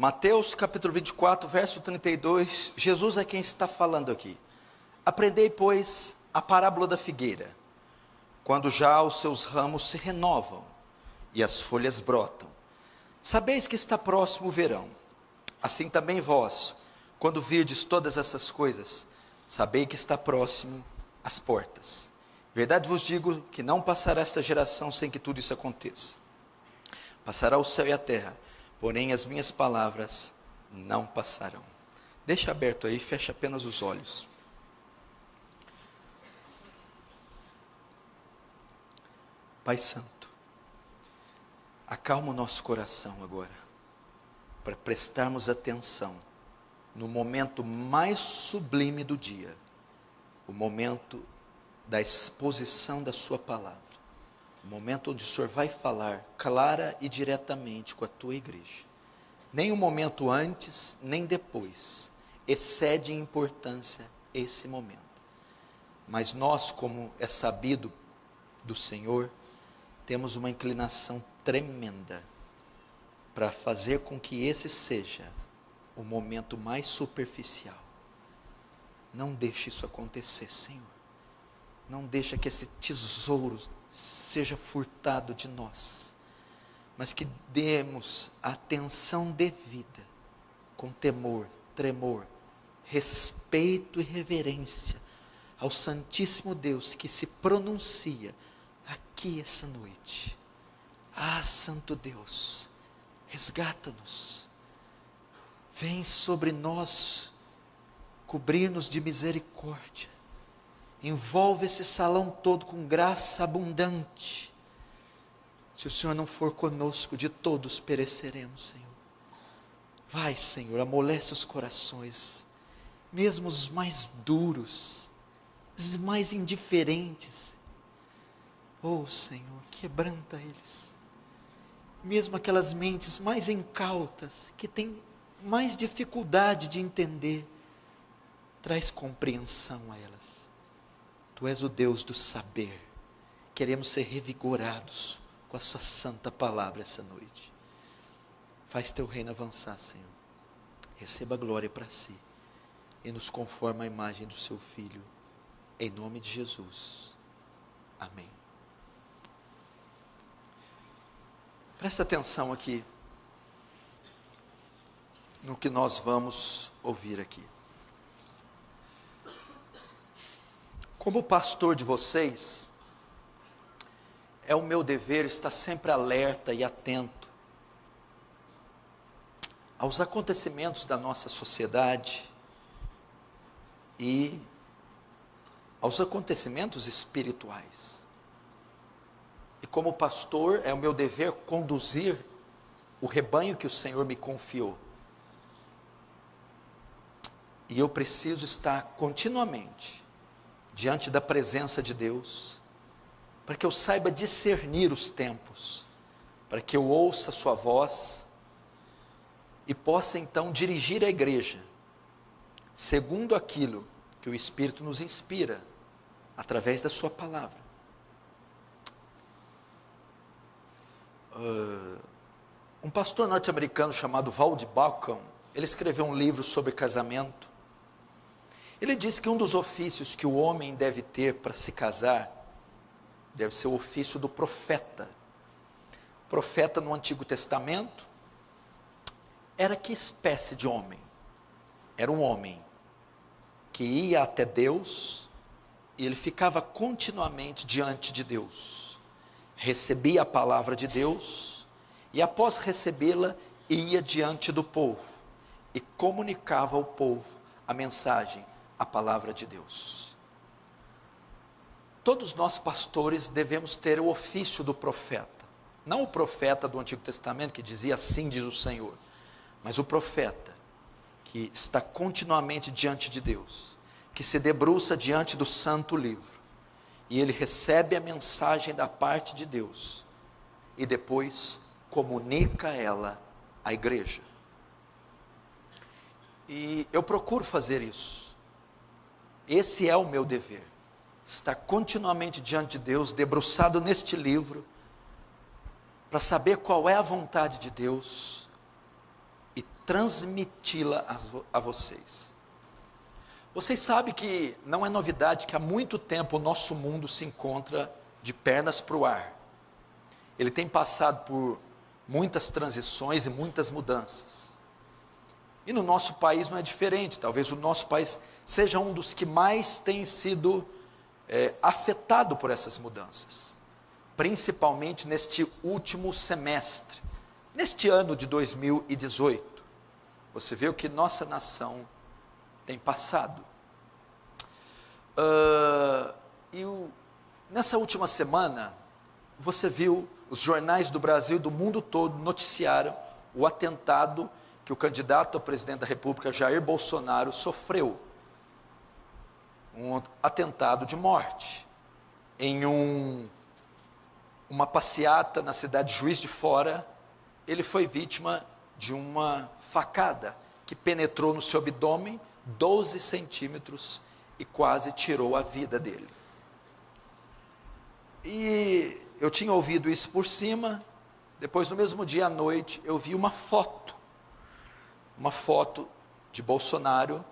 Mateus capítulo 24, verso 32, Jesus é quem está falando aqui. Aprendei, pois, a parábola da figueira. Quando já os seus ramos se renovam e as folhas brotam, sabeis que está próximo o verão. Assim também vós, quando virdes todas essas coisas, sabei que está próximo as portas. Verdade vos digo que não passará esta geração sem que tudo isso aconteça. Passará o céu e a terra, porém as minhas palavras não passarão. Deixa aberto aí, fecha apenas os olhos. Pai Santo, acalma o nosso coração agora, para prestarmos atenção no momento mais sublime do dia, o momento da exposição da sua palavra, o momento onde o Senhor vai falar clara e diretamente com a tua igreja. Nem o momento antes, nem depois, excede em importância esse momento. Mas nós, como é sabido do Senhor, temos uma inclinação tremenda para fazer com que esse seja o momento mais superficial. Não deixe isso acontecer, Senhor. Não deixe que esse tesouro seja furtado de nós, mas que demos a atenção devida, com temor, tremor, respeito e reverência ao Santíssimo Deus que se pronuncia aqui essa noite. Ah, Santo Deus, resgata-nos, vem sobre nós, cobrir-nos de misericórdia, envolve esse salão todo com graça abundante. Se o Senhor não for conosco, de todos pereceremos, Senhor. Vai, Senhor, amolece os corações, mesmo os mais duros, os mais indiferentes. Oh, Senhor, quebranta eles. Mesmo aquelas mentes mais incautas, que têm mais dificuldade de entender, traz compreensão a elas. Tu és o Deus do saber. Queremos ser revigorados com a sua santa palavra essa noite. Faz teu reino avançar, Senhor. Receba a glória para si e nos conforma à imagem do seu Filho. Em nome de Jesus. Amém. Presta atenção aqui no que nós vamos ouvir aqui. Como pastor de vocês, é o meu dever estar sempre alerta e atento aos acontecimentos da nossa sociedade e aos acontecimentos espirituais. E como pastor, é o meu dever conduzir o rebanho que o Senhor me confiou. E eu preciso estar continuamente diante da presença de Deus, para que eu saiba discernir os tempos, para que eu ouça a sua voz e possa então dirigir a igreja segundo aquilo que o Espírito nos inspira através da sua palavra. Um pastor norte-americano chamado Walt Bauckham, ele escreveu um livro sobre casamento. Ele diz que um dos ofícios que o homem deve ter para se casar, deve ser o ofício do profeta. O profeta no Antigo Testamento, era que espécie de homem? Era um homem que ia até Deus, e ele ficava continuamente diante de Deus, recebia a palavra de Deus, e após recebê-la, ia diante do povo, e comunicava ao povo a mensagem, a palavra de Deus. Todos nós pastores devemos ter o ofício do profeta, não o profeta do Antigo Testamento que dizia assim diz o Senhor, mas o profeta que está continuamente diante de Deus, que se debruça diante do santo livro, e ele recebe a mensagem da parte de Deus, e depois comunica ela à igreja. E eu procuro fazer isso. Esse é o meu dever, estar continuamente diante de Deus, debruçado neste livro, para saber qual é a vontade de Deus, e transmiti-la a vocês. Vocês sabem que não é novidade que há muito tempo o nosso mundo se encontra de pernas para o ar. Ele tem passado por muitas transições e muitas mudanças. E no nosso país não é diferente. Talvez o nosso país seja um dos que mais tem sido afetado por essas mudanças. Principalmente neste último semestre, neste ano de 2018. Você vê o que nossa nação tem passado. Nessa última semana, você viu, os jornais do Brasil e do mundo todo noticiaram o atentado que o candidato a presidente da República, Jair Bolsonaro, sofreu. Um atentado de morte, em uma passeata na cidade de Juiz de Fora. Ele foi vítima de uma facada que penetrou no seu abdômen 12 centímetros e quase tirou a vida dele. E eu tinha ouvido isso por cima. Depois, no mesmo dia à noite, eu vi uma foto de Bolsonaro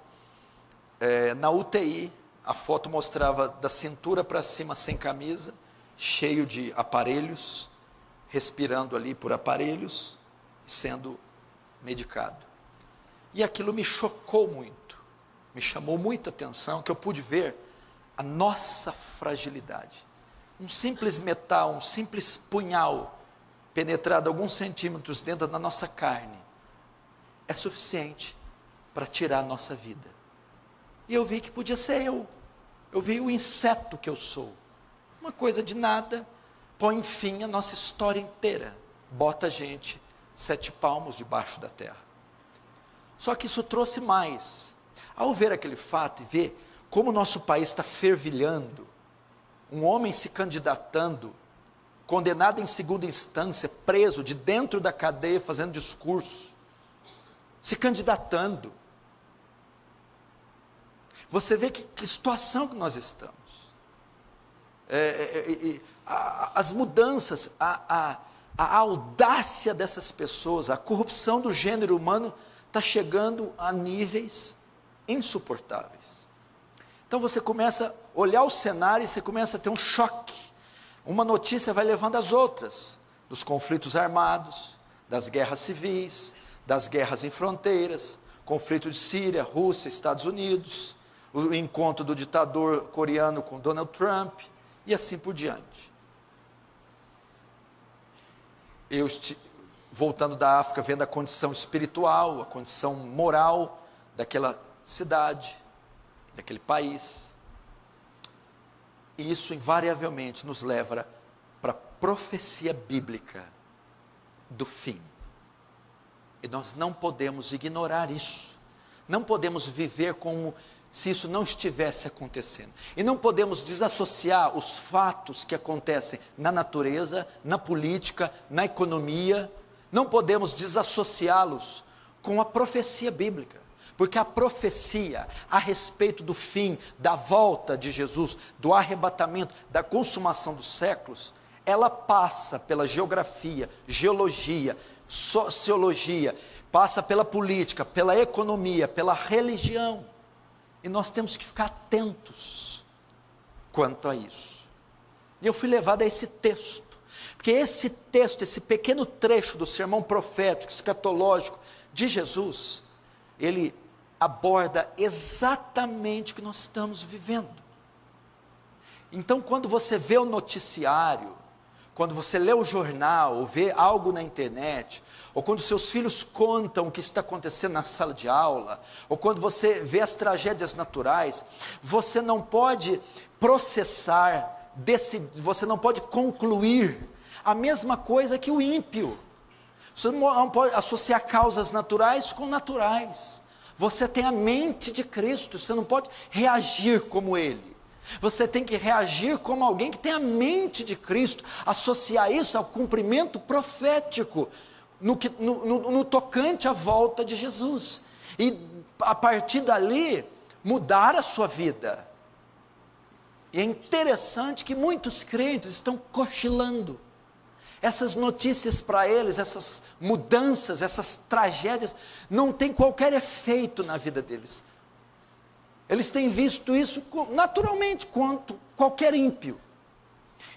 na UTI. A foto mostrava da cintura para cima sem camisa, cheio de aparelhos, respirando ali por aparelhos, sendo medicado. E aquilo me chocou muito, me chamou muita atenção, que eu pude ver a nossa fragilidade. Um simples metal, um simples punhal, penetrado alguns centímetros dentro da nossa carne, é suficiente para tirar a nossa vida. E eu vi que podia ser eu vi o inseto que eu sou, uma coisa de nada, põe fim à nossa história inteira, bota a gente 7 palmos debaixo da terra. Só que isso trouxe mais. Ao ver aquele fato e ver como o nosso país está fervilhando, um homem se candidatando, condenado em segunda instância, preso de dentro da cadeia, fazendo discurso, se candidatando. Você vê que situação que nós estamos. As mudanças, a audácia dessas pessoas, a corrupção do gênero humano está chegando a níveis insuportáveis. Então você começa a olhar o cenário e você começa a ter um choque. Uma notícia vai levando as outras, dos conflitos armados, das guerras civis, das guerras em fronteiras, conflito de Síria, Rússia, Estados Unidos, o encontro do ditador coreano com Donald Trump, e assim por diante. Eu, voltando da África, vendo a condição espiritual, a condição moral daquela cidade, daquele país, e isso invariavelmente nos leva para a profecia bíblica do fim. E nós não podemos ignorar isso, não podemos viver como se isso não estivesse acontecendo, e não podemos desassociar os fatos que acontecem na natureza, na política, na economia, não podemos desassociá-los com a profecia bíblica, porque a profecia a respeito do fim, da volta de Jesus, do arrebatamento, da consumação dos séculos, ela passa pela geografia, geologia, sociologia, passa pela política, pela economia, pela religião, e nós temos que ficar atentos quanto a isso. E eu fui levado a esse texto, porque esse texto, esse pequeno trecho do sermão profético, escatológico de Jesus, ele aborda exatamente o que nós estamos vivendo. Então, quando você vê o noticiário, quando você lê o jornal, ou vê algo na internet, ou quando seus filhos contam o que está acontecendo na sala de aula, ou quando você vê as tragédias naturais, você não pode processar, você não pode concluir a mesma coisa que o ímpio. Você não pode associar causas naturais com naturais. Você tem a mente de Cristo, você não pode reagir como Ele. Você tem que reagir como alguém que tem a mente de Cristo, associar isso ao cumprimento profético, no tocante à volta de Jesus, e a partir dali, mudar a sua vida. E é interessante que muitos crentes estão cochilando, Essas notícias para eles, essas mudanças, essas tragédias, não tem qualquer efeito na vida deles. Eles têm visto isso naturalmente, quanto qualquer ímpio.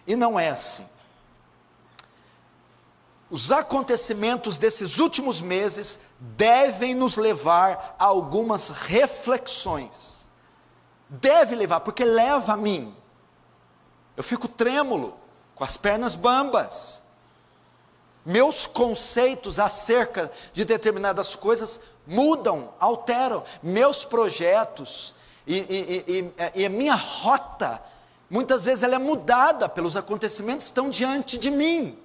E não é assim. Os acontecimentos desses últimos meses devem nos levar a algumas reflexões. Deve levar, porque leva a mim. Eu fico trêmulo, com as pernas bambas. Meus conceitos acerca de determinadas coisas mudam, alteram. Meus projetos e a minha rota, muitas vezes ela é mudada pelos acontecimentos que estão diante de mim.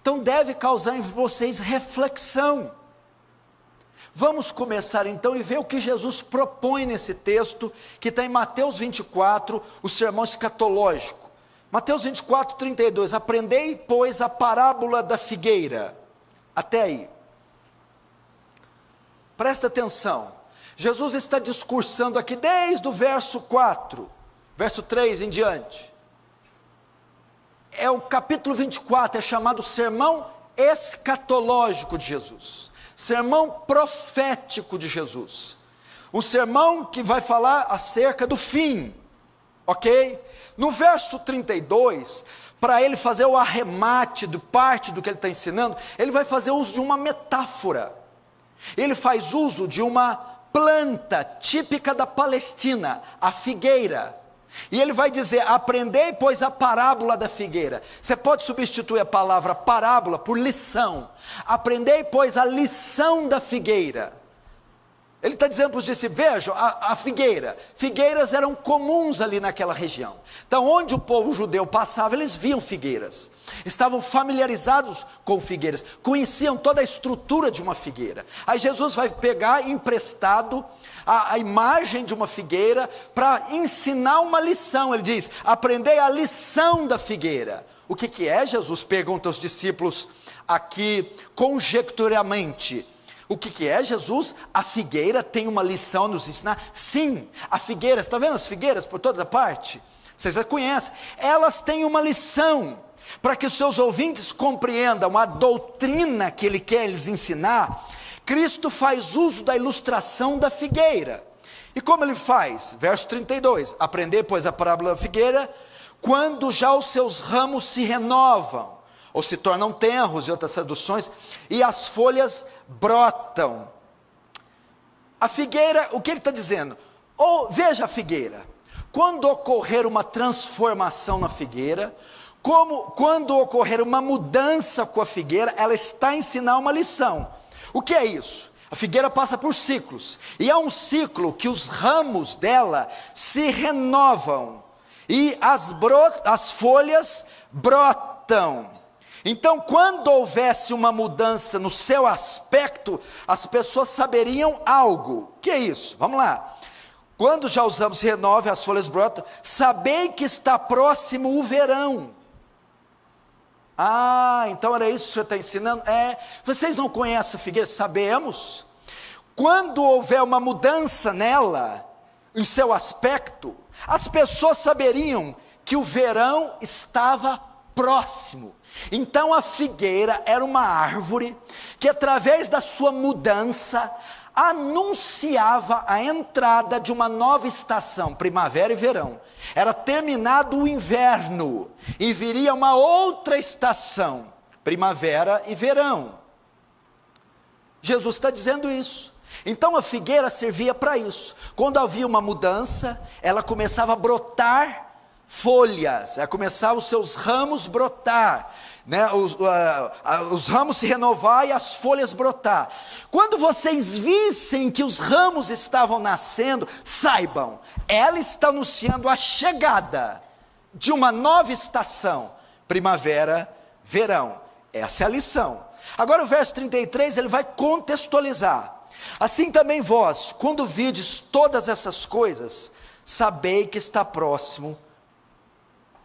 Então deve causar em vocês reflexão. Vamos começar então e ver o que Jesus propõe nesse texto, que está em Mateus 24, o sermão escatológico. Mateus 24, 32, aprendei, pois, a parábola da figueira. Até aí. Presta atenção. Jesus está discursando aqui desde o verso 4, verso 3 em diante. É o capítulo 24, é chamado sermão escatológico de Jesus. Sermão profético de Jesus. Um sermão que vai falar acerca do fim. Ok? No verso 32, para ele fazer o arremate de parte do que ele está ensinando, ele vai fazer uso de uma metáfora. Ele faz uso de uma planta típica da Palestina, a figueira. E ele vai dizer, aprendei, pois, a parábola da figueira. Você pode substituir a palavra parábola por lição. Aprendei, pois, a lição da figueira. Ele está dizendo para os discípulos, vejam, a figueira. Figueiras eram comuns ali naquela região. Então, onde o povo judeu passava, eles viam figueiras. Estavam familiarizados com figueiras. Conheciam toda a estrutura de uma figueira. Aí Jesus vai pegar emprestado a imagem de uma figueira para ensinar uma lição. Ele diz, aprendei a lição da figueira. O que é, Jesus? Pergunta aos discípulos aqui conjecturalmente. O que é, Jesus? A figueira tem uma lição a nos ensinar? Sim, a figueira, está vendo as figueiras por toda parte? Vocês a conhecem, elas têm uma lição, para que os seus ouvintes compreendam a doutrina que ele quer lhes ensinar. Cristo faz uso da ilustração da figueira, e como ele faz? Verso 32, aprendei, pois, a parábola da figueira, quando já os seus ramos se renovam, ou se tornam tenros, em outras traduções, e as folhas brotam. A figueira, o que ele está dizendo? Veja a figueira, quando ocorrer uma transformação na figueira, quando ocorrer uma mudança com a figueira, ela está a ensinar uma lição. O que é isso? A figueira passa por ciclos, e é um ciclo que os ramos dela se renovam, e as folhas brotam. Então, quando houvesse uma mudança no seu aspecto, as pessoas saberiam algo. O que é isso? Vamos lá. Quando já os ramos se renovam, as folhas brotam, sabei que está próximo o verão. Então era isso que o senhor está ensinando? Vocês não conhecem a figueira? Sabemos. Quando houver uma mudança nela, em seu aspecto, as pessoas saberiam que o verão estava próximo. Então a figueira era uma árvore que, através da sua mudança, anunciava a entrada de uma nova estação, primavera e verão. Era terminado o inverno e viria uma outra estação, primavera e verão. Jesus está dizendo isso. Então a figueira servia para isso. Quando havia uma mudança, ela começava a brotar folhas, começar os seus ramos brotar, né? Os ramos se renovar e as folhas brotar. Quando vocês vissem que os ramos estavam nascendo, saibam, ela está anunciando a chegada de uma nova estação, primavera, verão. Essa é a lição. Agora o verso 33, ele vai contextualizar. Assim também vós, quando virdes todas essas coisas, sabei que está próximo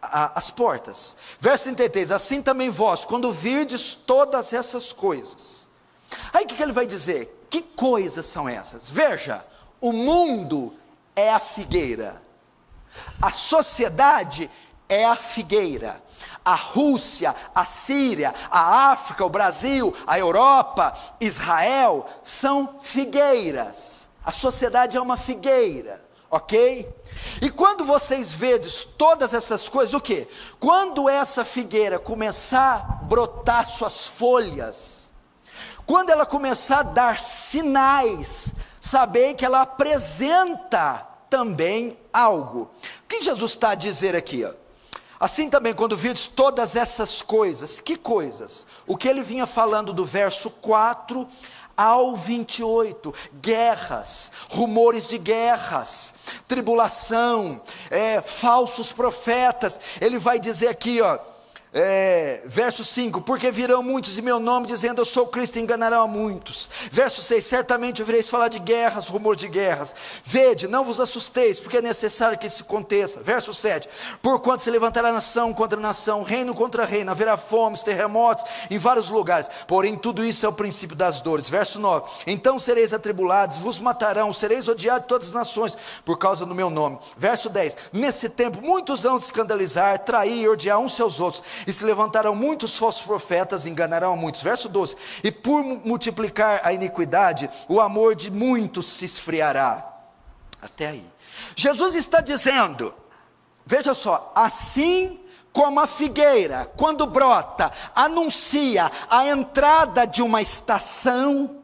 as portas. Verso 33, assim também vós, quando virdes todas essas coisas. Aí o que ele vai dizer? Que coisas são essas? Veja, o mundo é a figueira, a sociedade é a figueira. A Rússia, a Síria, a África, o Brasil, a Europa, Israel, são figueiras. A sociedade é uma figueira, ok? E quando vocês vedes todas essas coisas, o quê? Quando essa figueira começar a brotar suas folhas, quando ela começar a dar sinais, sabei que ela apresenta também algo. O que Jesus está a dizer aqui? Assim também, quando virdes todas essas coisas, que coisas? O que ele vinha falando do verso 4 ao 28, guerras, rumores de guerras, tribulação, falsos profetas. Ele vai dizer aqui, verso 5, porque virão muitos em meu nome, dizendo eu sou Cristo, e enganarão a muitos. Verso 6, certamente ouvireis falar de guerras, rumor de guerras. Vede, não vos assusteis, porque é necessário que isso aconteça. Verso 7, porquanto se levantará nação contra nação, reino contra reino, haverá fomes, terremotos em vários lugares, porém tudo isso é o princípio das dores. Verso 9, então sereis atribulados, vos matarão, sereis odiados de todas as nações, por causa do meu nome. Verso 10, nesse tempo muitos vão se escandalizar, trair, odiar uns seus outros, e se levantarão muitos falsos profetas, enganarão a muitos. Verso 12, e por multiplicar a iniquidade, o amor de muitos se esfriará. Até aí, Jesus está dizendo, veja só, assim como a figueira, quando brota, anuncia a entrada de uma estação,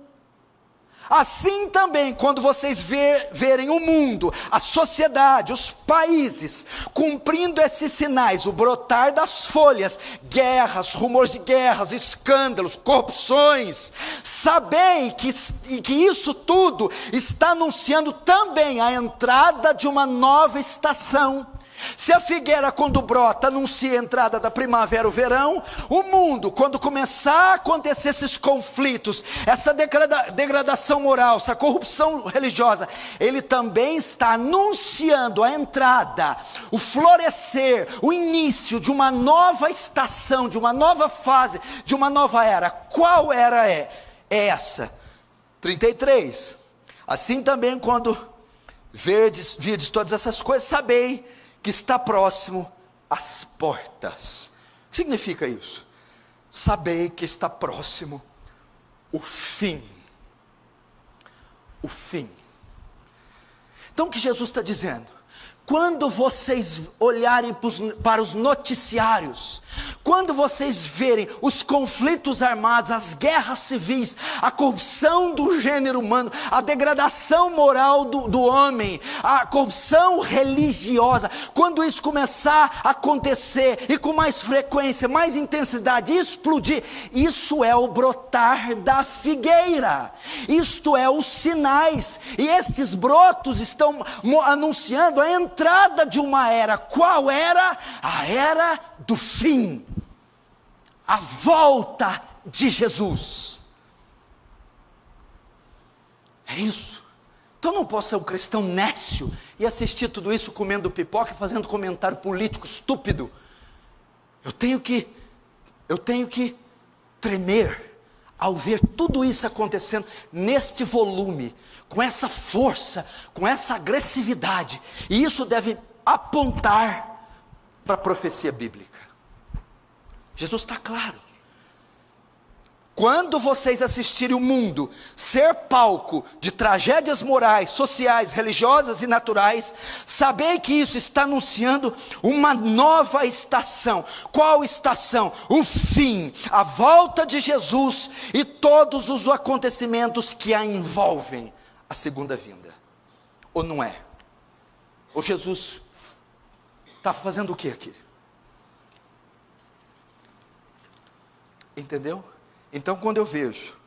assim também, quando vocês verem o mundo, a sociedade, os países, cumprindo esses sinais, o brotar das folhas, guerras, rumores de guerras, escândalos, corrupções, sabei que isso tudo está anunciando também a entrada de uma nova estação. Se a figueira quando brota anuncia a entrada da primavera, o verão, o mundo quando começar a acontecer esses conflitos, essa degradação moral, essa corrupção religiosa, ele também está anunciando a entrada, o florescer, o início de uma nova estação, de uma nova fase, de uma nova era. Qual era é essa? 33, assim também quando virdes todas essas coisas, sabei que está próximo às portas. O que significa isso? Sabei que está próximo o fim. O fim. Então o que Jesus está dizendo? Quando vocês olharem para os noticiários, quando vocês verem os conflitos armados, as guerras civis, a corrupção do gênero humano, a degradação moral do homem, a corrupção religiosa, quando isso começar a acontecer, e com mais frequência, mais intensidade, explodir, isso é o brotar da figueira, isto é os sinais, e estes brotos estão anunciando a entrada de uma era. Qual era? A era do fim, a volta de Jesus. É isso. Então não posso ser um cristão nécio e assistir tudo isso comendo pipoca e fazendo comentário político estúpido. Eu tenho que tremer ao ver tudo isso acontecendo neste volume, com essa força, com essa agressividade, e isso deve apontar para a profecia bíblica. Jesus está claro. Quando vocês assistirem o mundo ser palco de tragédias morais, sociais, religiosas e naturais, sabei que isso está anunciando uma nova estação. Qual estação? O fim, a volta de Jesus e todos os acontecimentos que a envolvem, a segunda vinda. Ou não é? Ou Jesus está fazendo o que aqui? Entendeu? Então quando eu vejo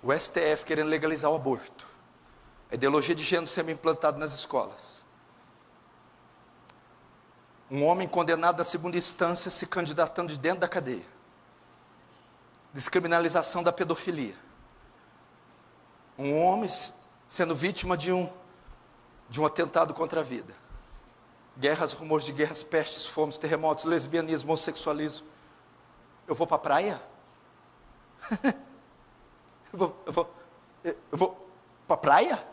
o STF querendo legalizar o aborto, a ideologia de gênero sendo implantada nas escolas, um homem condenado na segunda instância se candidatando de dentro da cadeia, descriminalização da pedofilia, um homem sendo vítima de um atentado contra a vida, guerras, rumores de guerras, pestes, fomes, terremotos, lesbianismo, homossexualismo. Eu vou para a praia? eu vou para a praia?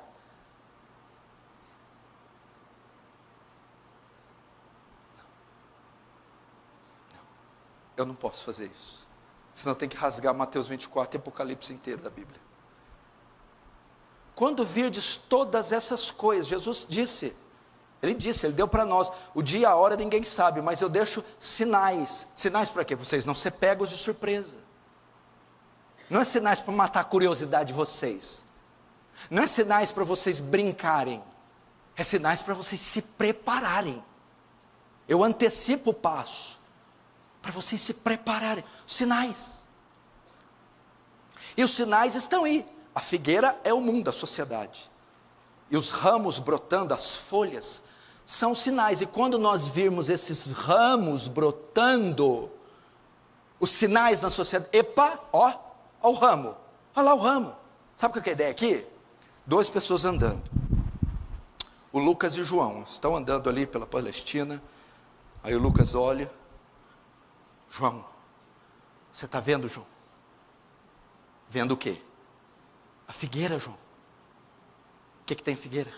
eu não posso fazer isso. Senão tem que rasgar Mateus 24 e Apocalipse inteiro da Bíblia. Quando virdes todas essas coisas, Jesus disse, Ele deu para nós, o dia e a hora ninguém sabe, mas eu deixo sinais. Sinais para quê? Vocês não ser pegos de surpresa. Não é sinais para matar a curiosidade de vocês. Não é sinais para vocês brincarem. É sinais para vocês se prepararem. Eu antecipo o passo, para vocês se prepararem. Sinais. E os sinais estão aí. A figueira é o mundo, a sociedade. E os ramos brotando, as folhas, são sinais. E quando nós virmos esses ramos brotando, os sinais na sociedade, epa, ó o ramo. Olha lá o ramo. Sabe qual que é a ideia aqui? 2 pessoas andando. O Lucas e o João estão andando ali pela Palestina. Aí o Lucas olha. João, você está vendo, João? Vendo o quê? A figueira, João. O que tem em figueira?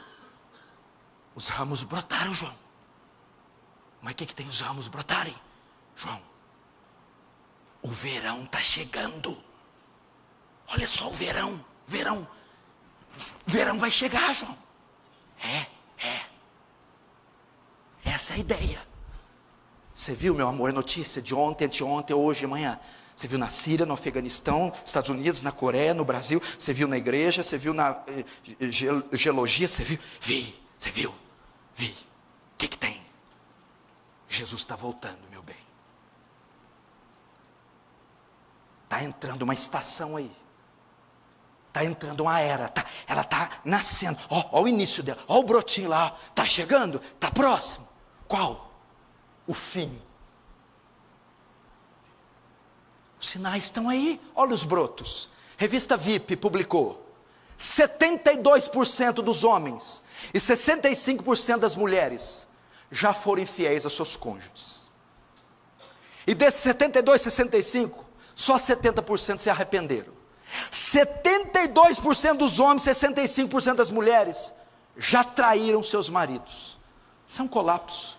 Os ramos brotaram, João. Mas o que tem os ramos brotarem? João, o verão está chegando. Olha só o verão. Verão vai chegar, João. Essa é a ideia. Você viu, meu amor, a notícia de ontem, anteontem, hoje, amanhã. Você viu na Síria, no Afeganistão, Estados Unidos, na Coreia, no Brasil. Você viu na igreja, você viu na geologia, você viu? Você viu? Vi. O que tem? Jesus está voltando, meu bem. Está entrando uma estação aí. Está entrando uma era. Ela está nascendo. Ó o início dela. Ó o brotinho lá. Está chegando. Está próximo. Qual? O fim. Os sinais estão aí. Olha os brotos. Revista VIP publicou. 72% dos homens e 65% das mulheres já foram infiéis a seus cônjuges. E desses 72, 65, só 70% se arrependeram. 72% dos homens, 65% das mulheres já traíram seus maridos. Isso é um colapso.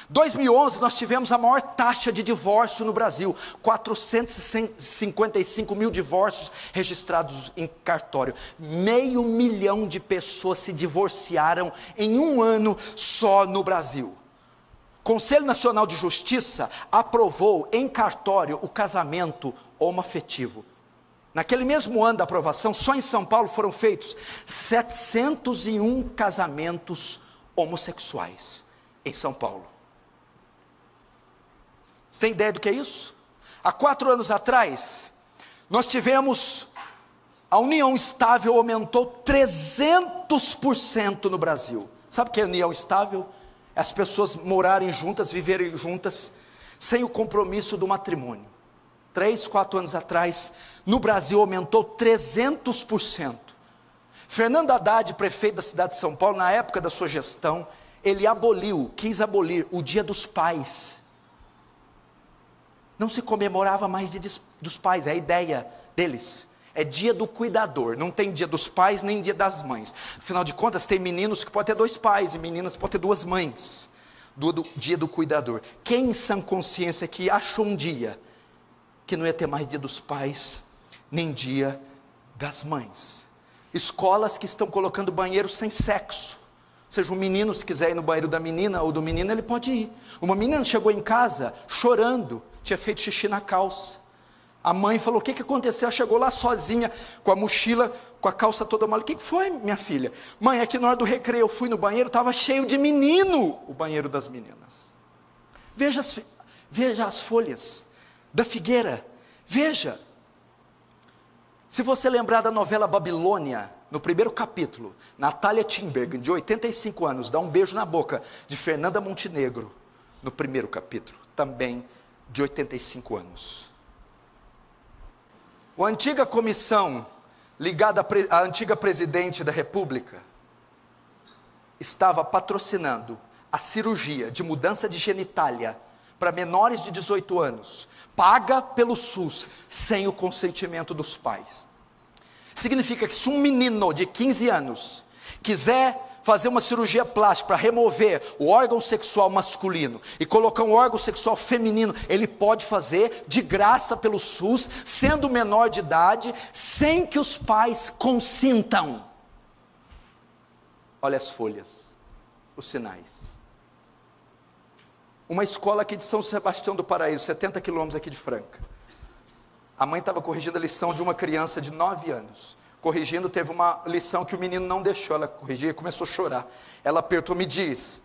2011 nós tivemos a maior taxa de divórcio no Brasil, 455 mil divórcios registrados em cartório, 500 mil de pessoas se divorciaram em um ano só no Brasil. O Conselho Nacional de Justiça aprovou em cartório o casamento homoafetivo. Naquele mesmo ano da aprovação, só em São Paulo foram feitos 701 casamentos homossexuais em São Paulo. Você tem ideia do que é isso? Há 4 anos atrás, nós tivemos, a união estável aumentou 300% no Brasil. Sabe o que é união estável? É as pessoas morarem juntas, viverem juntas, sem o compromisso do matrimônio. 3, 4 anos atrás, no Brasil aumentou 300%. Fernando Haddad, prefeito da cidade de São Paulo, na época da sua gestão, ele quis abolir o Dia dos Pais. Não se comemorava mais Dia dos Pais, é a ideia deles. É dia do cuidador, não tem Dia dos Pais nem Dia das Mães. Afinal de contas, tem meninos que podem ter 2 pais e meninas que podem ter 2 mães. Do dia do cuidador. Quem em sã consciência que achou um dia que não ia ter mais Dia dos Pais, nem Dia das Mães? Escolas que estão colocando banheiro sem sexo. Ou seja, um menino, se quiser ir no banheiro da menina ou do menino, ele pode ir. Uma menina chegou em casa chorando, tinha feito xixi na calça. A mãe falou: o que aconteceu? Ela chegou lá sozinha, com a mochila, com a calça toda molhada. O que foi, minha filha? Mãe, é que na hora do recreio eu fui no banheiro, estava cheio de menino, o banheiro das meninas. Veja as folhas da figueira. Veja. Se você lembrar da novela Babilônia, no primeiro capítulo, Natália Timberg, de 85 anos, dá um beijo na boca de Fernanda Montenegro, no primeiro capítulo, também de 85 anos. A antiga comissão, ligada à antiga presidente da República, estava patrocinando a cirurgia de mudança de genitália para menores de 18 anos, paga pelo SUS, sem o consentimento dos pais. Significa que se um menino de 15 anos quiser fazer uma cirurgia plástica para remover o órgão sexual masculino e colocar um órgão sexual feminino, ele pode fazer de graça pelo SUS, sendo menor de idade, sem que os pais consintam. Olha as folhas, os sinais. Uma escola aqui de São Sebastião do Paraíso, 70 quilômetros aqui de Franca. A mãe estava corrigindo a lição de uma criança de 9 anos. Corrigindo, teve uma lição que o menino não deixou ela corrigir e começou a chorar. Ela apertou, me diz: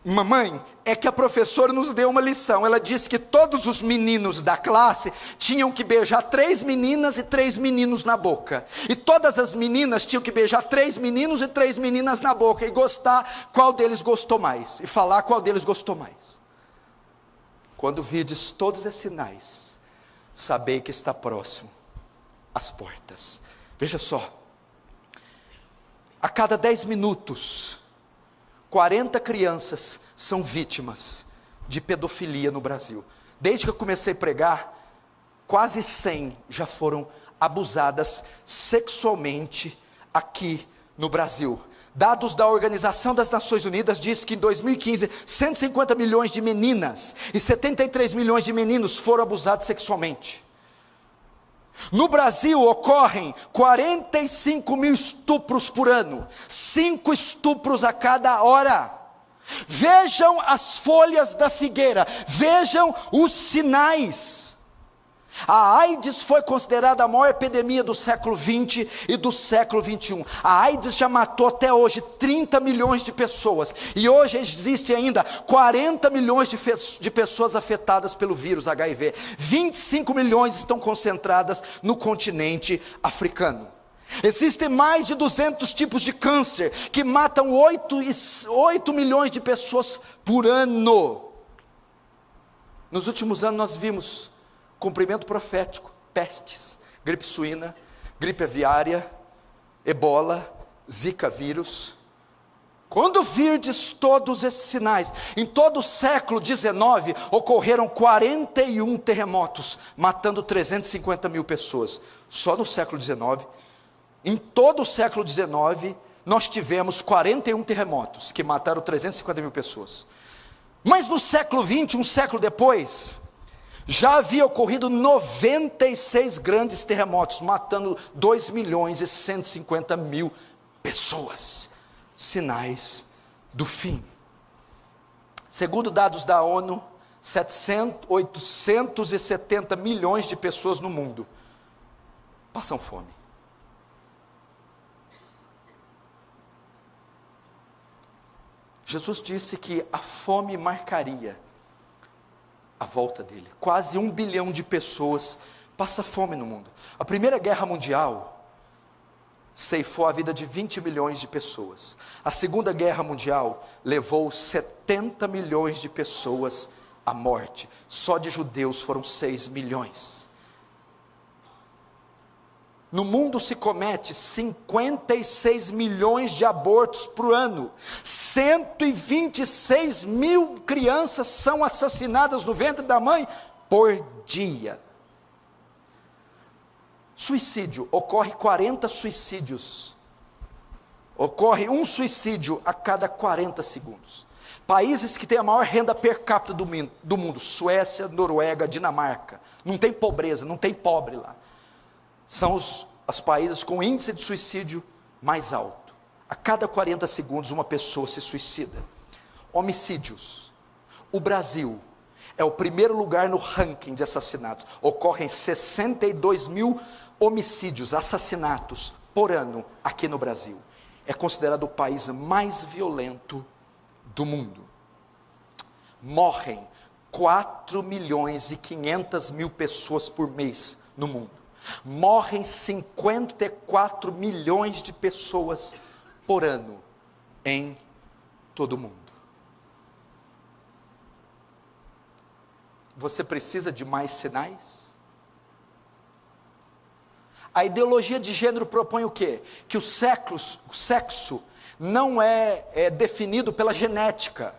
mamãe, é que a professora nos deu uma lição. Ela disse que todos os meninos da classe tinham que beijar 3 meninas e 3 meninos na boca. E todas as meninas tinham que beijar 3 meninos e 3 meninas na boca. E gostar qual deles gostou mais. E falar qual deles gostou mais. Quando vides todos esses sinais, sabei que está próximo às portas. Veja só. A cada 10 minutos, 40 crianças são vítimas de pedofilia no Brasil. Desde que eu comecei a pregar, quase 100 já foram abusadas sexualmente aqui no Brasil. Dados da Organização das Nações Unidas diz que em 2015, 150 milhões de meninas e 73 milhões de meninos foram abusados sexualmente. No Brasil ocorrem 45 mil estupros por ano, 5 estupros a cada hora. Vejam as folhas da figueira, vejam os sinais. A AIDS foi considerada a maior epidemia do século 20 e do século 21. A AIDS já matou até hoje 30 milhões de pessoas. E hoje existe ainda 40 milhões de pessoas afetadas pelo vírus HIV. 25 milhões estão concentradas no continente africano. Existem mais de 200 tipos de câncer que matam 8 milhões de pessoas por ano. Nos últimos anos nós vimos cumprimento profético, pestes, gripe suína, gripe aviária, ebola, zika vírus. Quando virdes todos esses sinais, em todo o século XIX, ocorreram 41 terremotos, matando 350 mil pessoas. Só no século XIX, em todo o século XIX, nós tivemos 41 terremotos, que mataram 350 mil pessoas. Mas no século XX, um século depois, já havia ocorrido 96 grandes terremotos, matando 2 milhões e 150 mil pessoas. Sinais do fim. Segundo dados da ONU, 870 milhões de pessoas no mundo passam fome. Jesus disse que a fome marcaria a volta dele. Quase 1 bilhão de pessoas passa fome no mundo. A Primeira Guerra Mundial ceifou a vida de 20 milhões de pessoas. A Segunda Guerra Mundial levou 70 milhões de pessoas à morte. Só de judeus foram 6 milhões. No mundo se comete 56 milhões de abortos por ano. 126 mil crianças são assassinadas no ventre da mãe por dia. Suicídio, ocorre 40 suicídios. Ocorre um suicídio a cada 40 segundos. Países que têm a maior renda per capita do mundo, Suécia, Noruega, Dinamarca. Não tem pobreza, não tem pobre lá. São os países com índice de suicídio mais alto. A cada 40 segundos uma pessoa se suicida. Homicídios. O Brasil é o primeiro lugar no ranking de assassinatos. Ocorrem 62 mil homicídios, assassinatos por ano aqui no Brasil. É considerado o país mais violento do mundo. Morrem 4 milhões e 500 mil pessoas por mês no mundo. Morrem 54 milhões de pessoas por ano em todo o mundo. Você precisa de mais sinais? A ideologia de gênero propõe o quê? Que o sexo não é definido pela genética,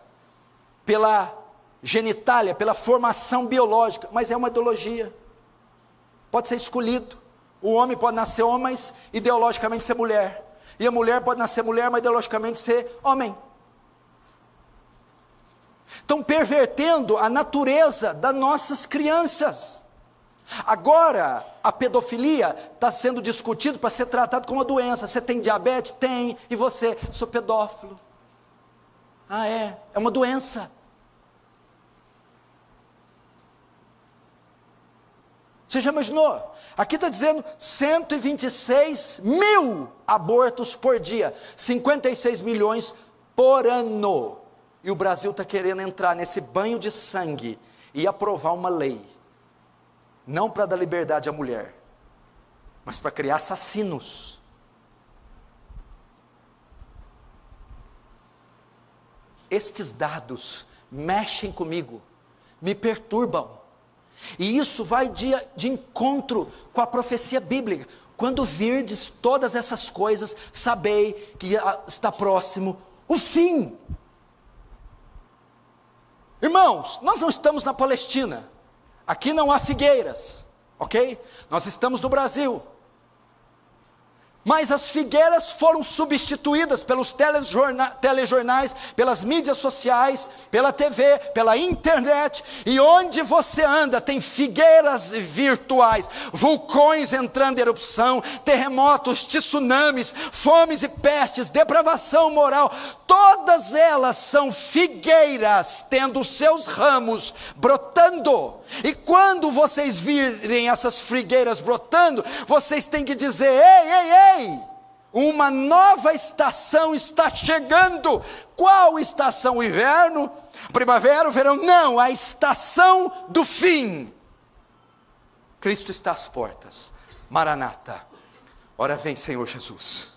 pela genitália, pela formação biológica, mas é uma ideologia. Pode ser escolhido. O homem pode nascer homem, mas ideologicamente ser mulher. E a mulher pode nascer mulher, mas ideologicamente ser homem. Estão pervertendo a natureza das nossas crianças. Agora, a pedofilia está sendo discutido para ser tratado como uma doença. Você tem diabetes? Tem. E você? Sou pedófilo. Ah, é uma doença. Você já imaginou? Aqui está dizendo 126 mil abortos por dia, 56 milhões por ano. E o Brasil está querendo entrar nesse banho de sangue e aprovar uma lei, não para dar liberdade à mulher, mas para criar assassinos. Estes dados mexem comigo, me perturbam. E isso vai de encontro com a profecia bíblica. Quando virdes todas essas coisas, sabei que está próximo o fim. Irmãos, nós não estamos na Palestina. Aqui não há figueiras, ok? Nós estamos no Brasil. Mas as figueiras foram substituídas pelos telejornais, pelas mídias sociais, pela TV, pela internet. E onde você anda tem figueiras virtuais, vulcões entrando em erupção, terremotos, tsunamis, fomes e pestes, depravação moral. Todas elas são figueiras tendo seus ramos brotando. E quando vocês virem essas figueiras brotando, vocês têm que dizer: ei, ei, ei, uma nova estação está chegando. Qual estação? O inverno? Primavera? O verão? Não, a estação do fim. Cristo está às portas. Maranata. Ora vem, Senhor Jesus.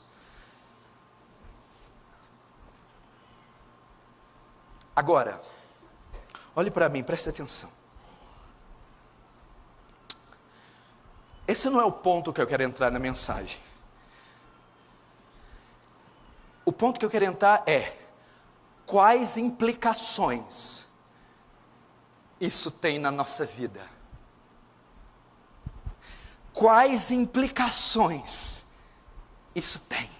Agora, olhe para mim, preste atenção. Esse não é o ponto que eu quero entrar na mensagem. O ponto que eu quero entrar é: quais implicações isso tem na nossa vida? Quais implicações isso tem?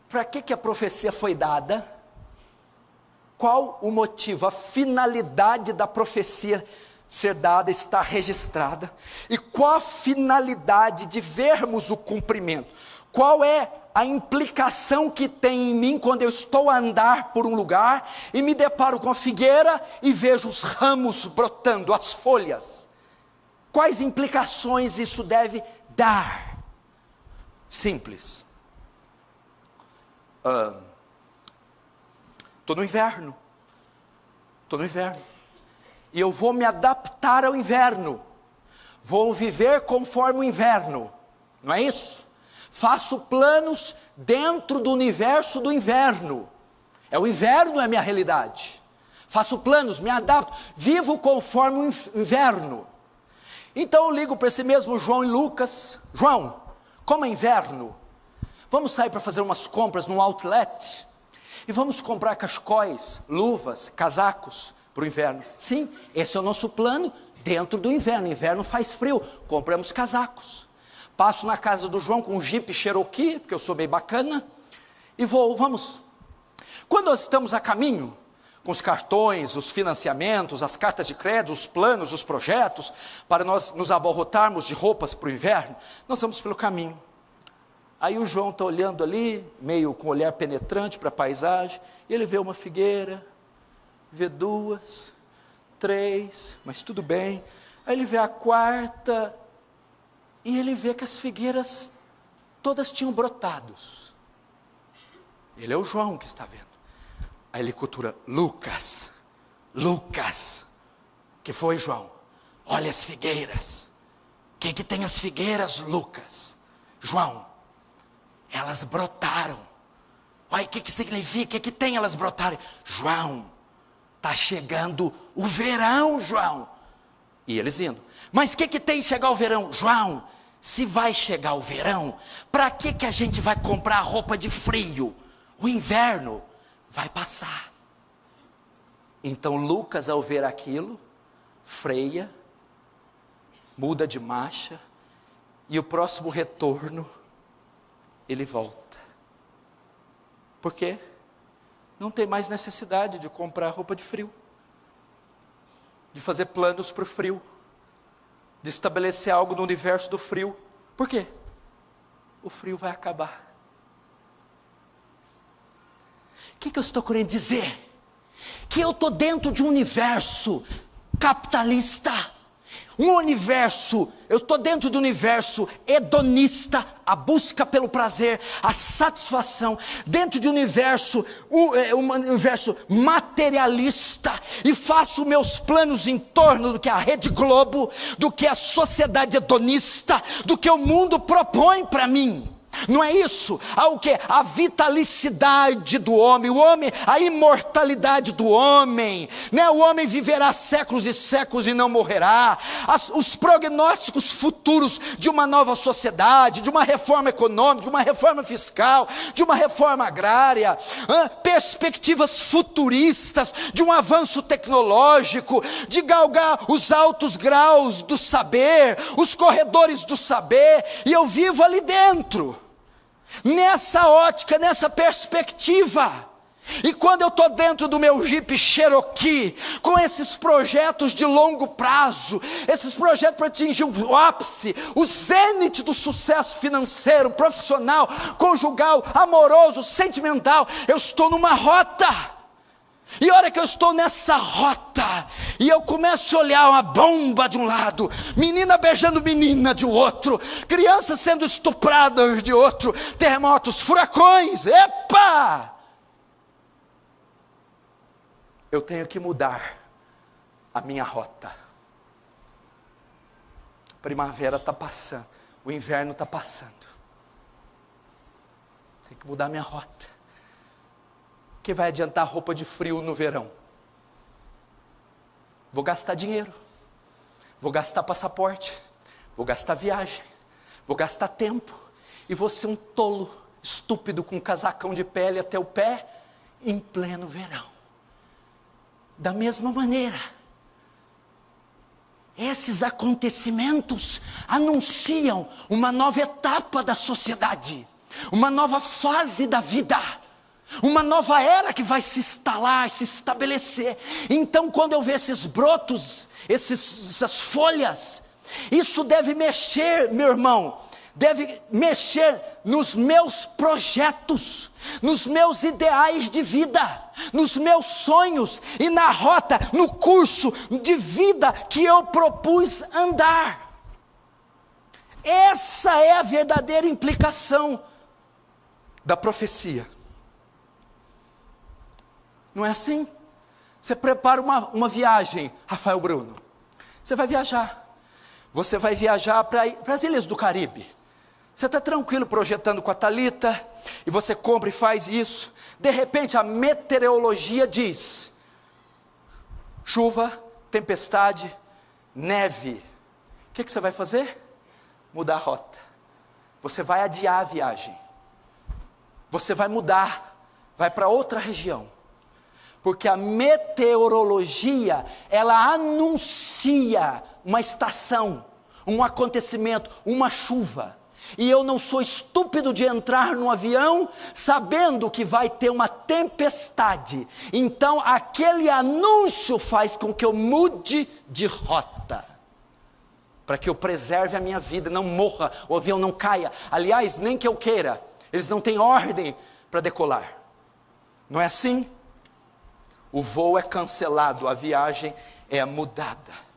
Para que a profecia foi dada? Qual o motivo, a finalidade da profecia ser dada, estar registrada? E qual a finalidade de vermos o cumprimento? Qual é a implicação que tem em mim quando eu estou a andar por um lugar e me deparo com a figueira e vejo os ramos brotando, as folhas? Quais implicações isso deve dar? Simples. Estou no inverno. E eu vou me adaptar ao inverno. Vou viver conforme o inverno. Não é isso? Faço planos dentro do universo do inverno. O inverno é a minha realidade. Faço planos, me adapto, vivo conforme o inverno. Então eu ligo para esse mesmo João e Lucas: João, como é inverno, vamos sair para fazer umas compras no outlet e vamos comprar cachecóis, luvas, casacos para o inverno. Sim, esse é o nosso plano dentro do inverno. Inverno faz frio, compramos casacos. Passo na casa do João com um Jeep Cherokee, porque eu sou bem bacana, e vamos. Quando nós estamos a caminho, com os cartões, os financiamentos, as cartas de crédito, os planos, os projetos, para nós nos abarrotarmos de roupas para o inverno, nós vamos pelo caminho. Aí o João está olhando ali, meio com olhar penetrante para a paisagem, e ele vê uma figueira, vê 2, 3, mas tudo bem. Aí ele vê a 4, e ele vê que as figueiras todas tinham brotados. Ele é o João que está vendo. Aí ele cultura: Lucas, que foi, João? Olha as figueiras. Quem que tem as figueiras, Lucas? João, elas brotaram. Olha, o que significa? O que tem elas brotarem? João, está chegando o verão, João. E eles indo: mas o que tem chegar o verão? João, se vai chegar o verão, para que a gente vai comprar roupa de frio? O inverno vai passar. Então Lucas, ao ver aquilo, freia, muda de marcha, e o próximo retorno ele volta. Por quê? Não tem mais necessidade de comprar roupa de frio, de fazer planos para o frio, de estabelecer algo no universo do frio. Por quê? O frio vai acabar. O que eu estou querendo dizer? Que eu estou dentro de um universo capitalista, eu estou dentro do universo hedonista, a busca pelo prazer, a satisfação, dentro de um universo materialista, e faço meus planos em torno do que a Rede Globo, do que a sociedade hedonista, do que o mundo propõe para mim. Não é isso? O que? A vitalicidade do homem, a imortalidade do homem, né? O homem viverá séculos e séculos e não morrerá. Os prognósticos futuros de uma nova sociedade, de uma reforma econômica, de uma reforma fiscal, de uma reforma agrária, perspectivas futuristas, de um avanço tecnológico, de galgar os altos graus do saber, os corredores do saber, e eu vivo ali dentro, nessa ótica, nessa perspectiva. E quando eu estou dentro do meu Jeep Cherokee, com esses projetos de longo prazo, esses projetos para atingir o ápice, o zênite do sucesso financeiro, profissional, conjugal, amoroso, sentimental, eu estou numa rota. E a hora que eu estou nessa rota, e eu começo a olhar uma bomba de um lado, menina beijando menina de outro, crianças sendo estupradas de outro, terremotos, furacões, epa! Eu tenho que mudar a minha rota. Primavera está passando, o inverno está passando. Tenho que mudar a minha rota. Que vai adiantar roupa de frio no verão? Vou gastar dinheiro, vou gastar passaporte, vou gastar viagem, vou gastar tempo, e vou ser um tolo, estúpido, com um casacão de pele até o pé, em pleno verão. Da mesma maneira, esses acontecimentos anunciam uma nova etapa da sociedade, uma nova fase da vida, uma nova era que vai se instalar, se estabelecer. Então, quando eu ver esses brotos, essas folhas, isso deve mexer, meu irmão, deve mexer nos meus projetos, nos meus ideais de vida, nos meus sonhos e na rota, no curso de vida que eu propus andar. Essa é a verdadeira implicação da profecia. Não é assim? Você prepara uma viagem, Rafael Bruno. Você vai viajar. Você vai viajar para as ilhas do Caribe. Você está tranquilo projetando com a Thalita, e você compra e faz isso. De repente a meteorologia diz: chuva, tempestade, neve. O que você vai fazer? Mudar a rota. Você vai adiar a viagem. Você vai mudar, vai para outra região. Porque a meteorologia, ela anuncia uma estação, um acontecimento, uma chuva. E eu não sou estúpido de entrar no avião sabendo que vai ter uma tempestade. Então aquele anúncio faz com que eu mude de rota, para que eu preserve a minha vida, não morra, o avião não caia. Aliás, nem que eu queira, eles não têm ordem para decolar. Não é assim? O voo é cancelado, a viagem é mudada.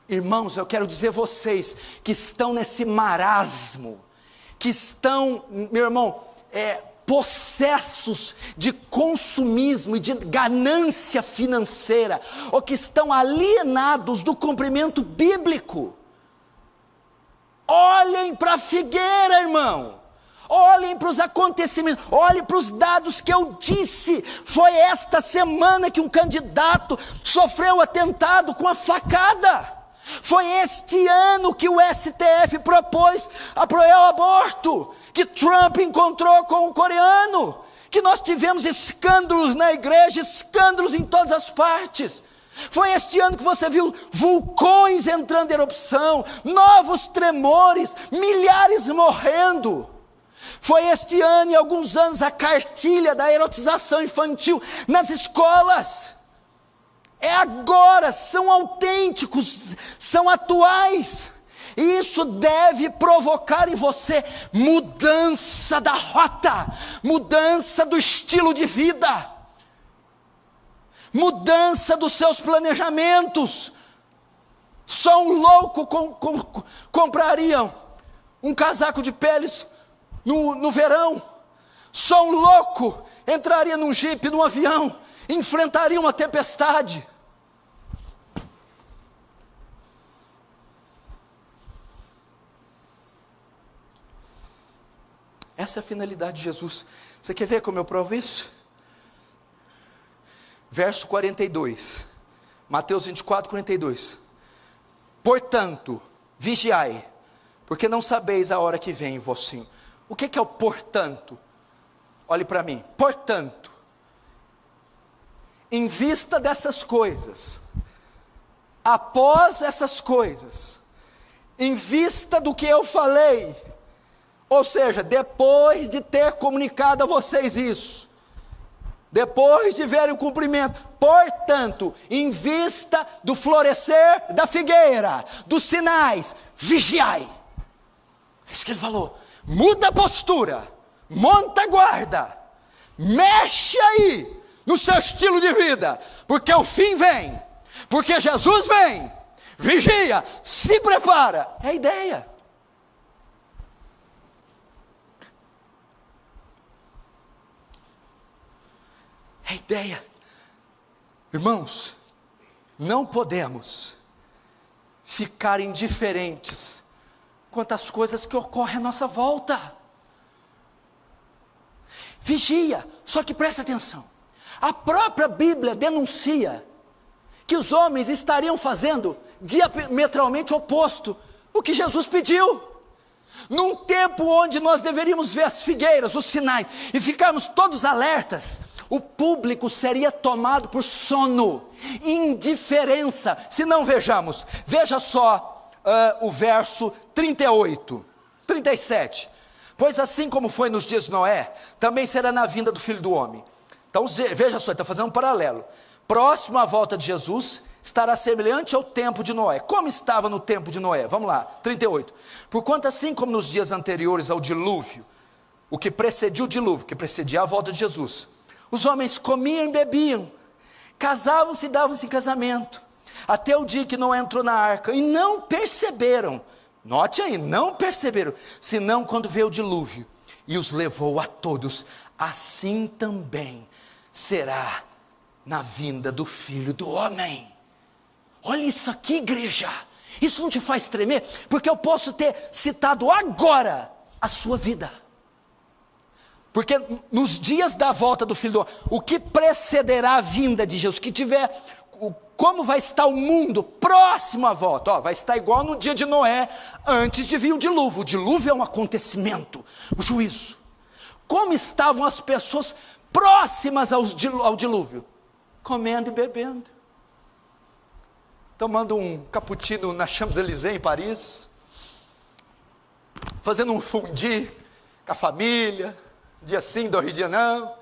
Irmãos, eu quero dizer a vocês que estão nesse marasmo, que estão, meu irmão, possessos de consumismo e de ganância financeira, ou que estão alienados do cumprimento bíblico. Olhem para a figueira, irmão. Olhem para os acontecimentos, olhem para os dados que eu disse. Foi esta semana que um candidato sofreu atentado com a facada. Foi este ano que o STF propôs apoiar o aborto, que Trump encontrou com o coreano, que nós tivemos escândalos na igreja, escândalos em todas as partes. Foi este ano que você viu vulcões entrando em erupção, novos tremores, milhares morrendo. Foi este ano e alguns anos a cartilha da erotização infantil nas escolas. É agora, são autênticos, são atuais. E isso deve provocar em você mudança da rota, mudança do estilo de vida, mudança dos seus planejamentos. Só um louco compraria um casaco de peles no verão. Só um louco entraria num jipe, num avião, enfrentaria uma tempestade. Essa é a finalidade de Jesus. Você quer ver como eu provo isso? Verso 42, Mateus 24, 42. Portanto, vigiai, porque não sabeis a hora que vem vossinho. O que é o portanto? Olhe para mim. Portanto, em vista dessas coisas, após essas coisas, em vista do que eu falei, ou seja, depois de ter comunicado a vocês isso, depois de verem o cumprimento, portanto, em vista do florescer da figueira, dos sinais, vigiai. É isso que ele falou. Muda a postura, monta a guarda, mexe aí no seu estilo de vida, porque o fim vem, porque Jesus vem. Vigia, se prepara. É a ideia. É a ideia. Irmãos, não podemos ficar indiferentes quanto às coisas que ocorrem à nossa volta. Vigia, só que presta atenção. A própria Bíblia denuncia que os homens estariam fazendo diametralmente oposto o que Jesus pediu. Num tempo onde nós deveríamos ver as figueiras, os sinais, e ficarmos todos alertas, o público seria tomado por sono, indiferença, se não vejamos. Veja só o verso 38, 37. Pois assim como foi nos dias de Noé, também será na vinda do Filho do Homem. Então veja só, ele está fazendo um paralelo. Próximo à volta de Jesus, estará semelhante ao tempo de Noé. Como estava no tempo de Noé? Vamos lá, 38. Porquanto assim como nos dias anteriores ao dilúvio, o que precedia o dilúvio, que precedia a volta de Jesus, os homens comiam e bebiam, casavam-se e davam-se em casamento, até o dia que Noé entrou na arca, e não perceberam, note aí, não perceberam, senão quando veio o dilúvio, e os levou a todos. Assim também será na vinda do Filho do Homem. Olha isso aqui, igreja, isso não te faz tremer? Porque eu posso ter citado agora a sua vida, porque nos dias da volta do Filho do Homem, o que precederá a vinda de Jesus, que tiver, como vai estar o mundo próximo à volta, vai estar igual no dia de Noé, antes de vir o dilúvio. O dilúvio é um acontecimento, o juízo. Como estavam as pessoas próximas ao dilúvio? Comendo e bebendo, tomando um cappuccino na Champs-Élysées em Paris, fazendo um fondue com a família, dia sim, dia não,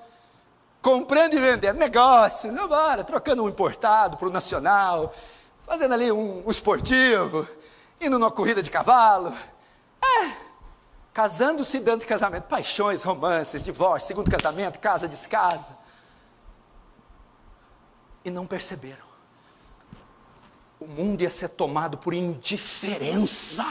comprando e vendendo negócios, bora, trocando um importado para o nacional, fazendo ali um esportivo, indo numa corrida de cavalo, casando-se e dando de casamento, paixões, romances, divórcio, segundo casamento, casa, descasa, e não perceberam. O mundo ia ser tomado por indiferença.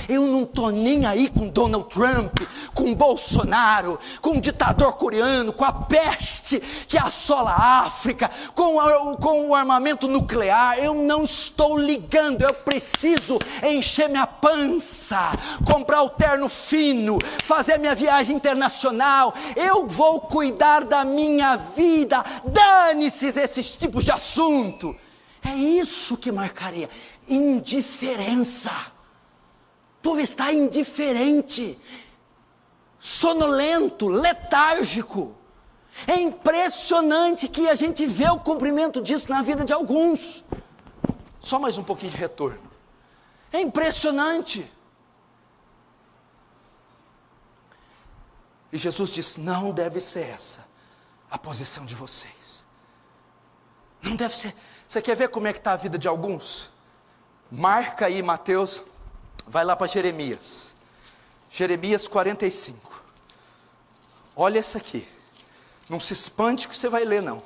Eu não estou nem aí com Donald Trump, com Bolsonaro, com o ditador coreano, com a peste que assola a África, com o armamento nuclear. Eu não estou ligando. Eu preciso encher minha pança, comprar o terno fino, fazer minha viagem internacional. Eu vou cuidar da minha vida. Dane-se esses tipos de assunto. É isso que marcaria indiferença. O povo está indiferente, sonolento, letárgico. É impressionante que a gente vê o cumprimento disso na vida de alguns. Só mais um pouquinho de retorno. É impressionante. E Jesus diz: não deve ser essa a posição de vocês. Não deve ser. Você quer ver como é que está a vida de alguns? Marca aí, Mateus, vai lá para Jeremias. Jeremias 45. Olha essa aqui. Não se espante que você vai ler, não.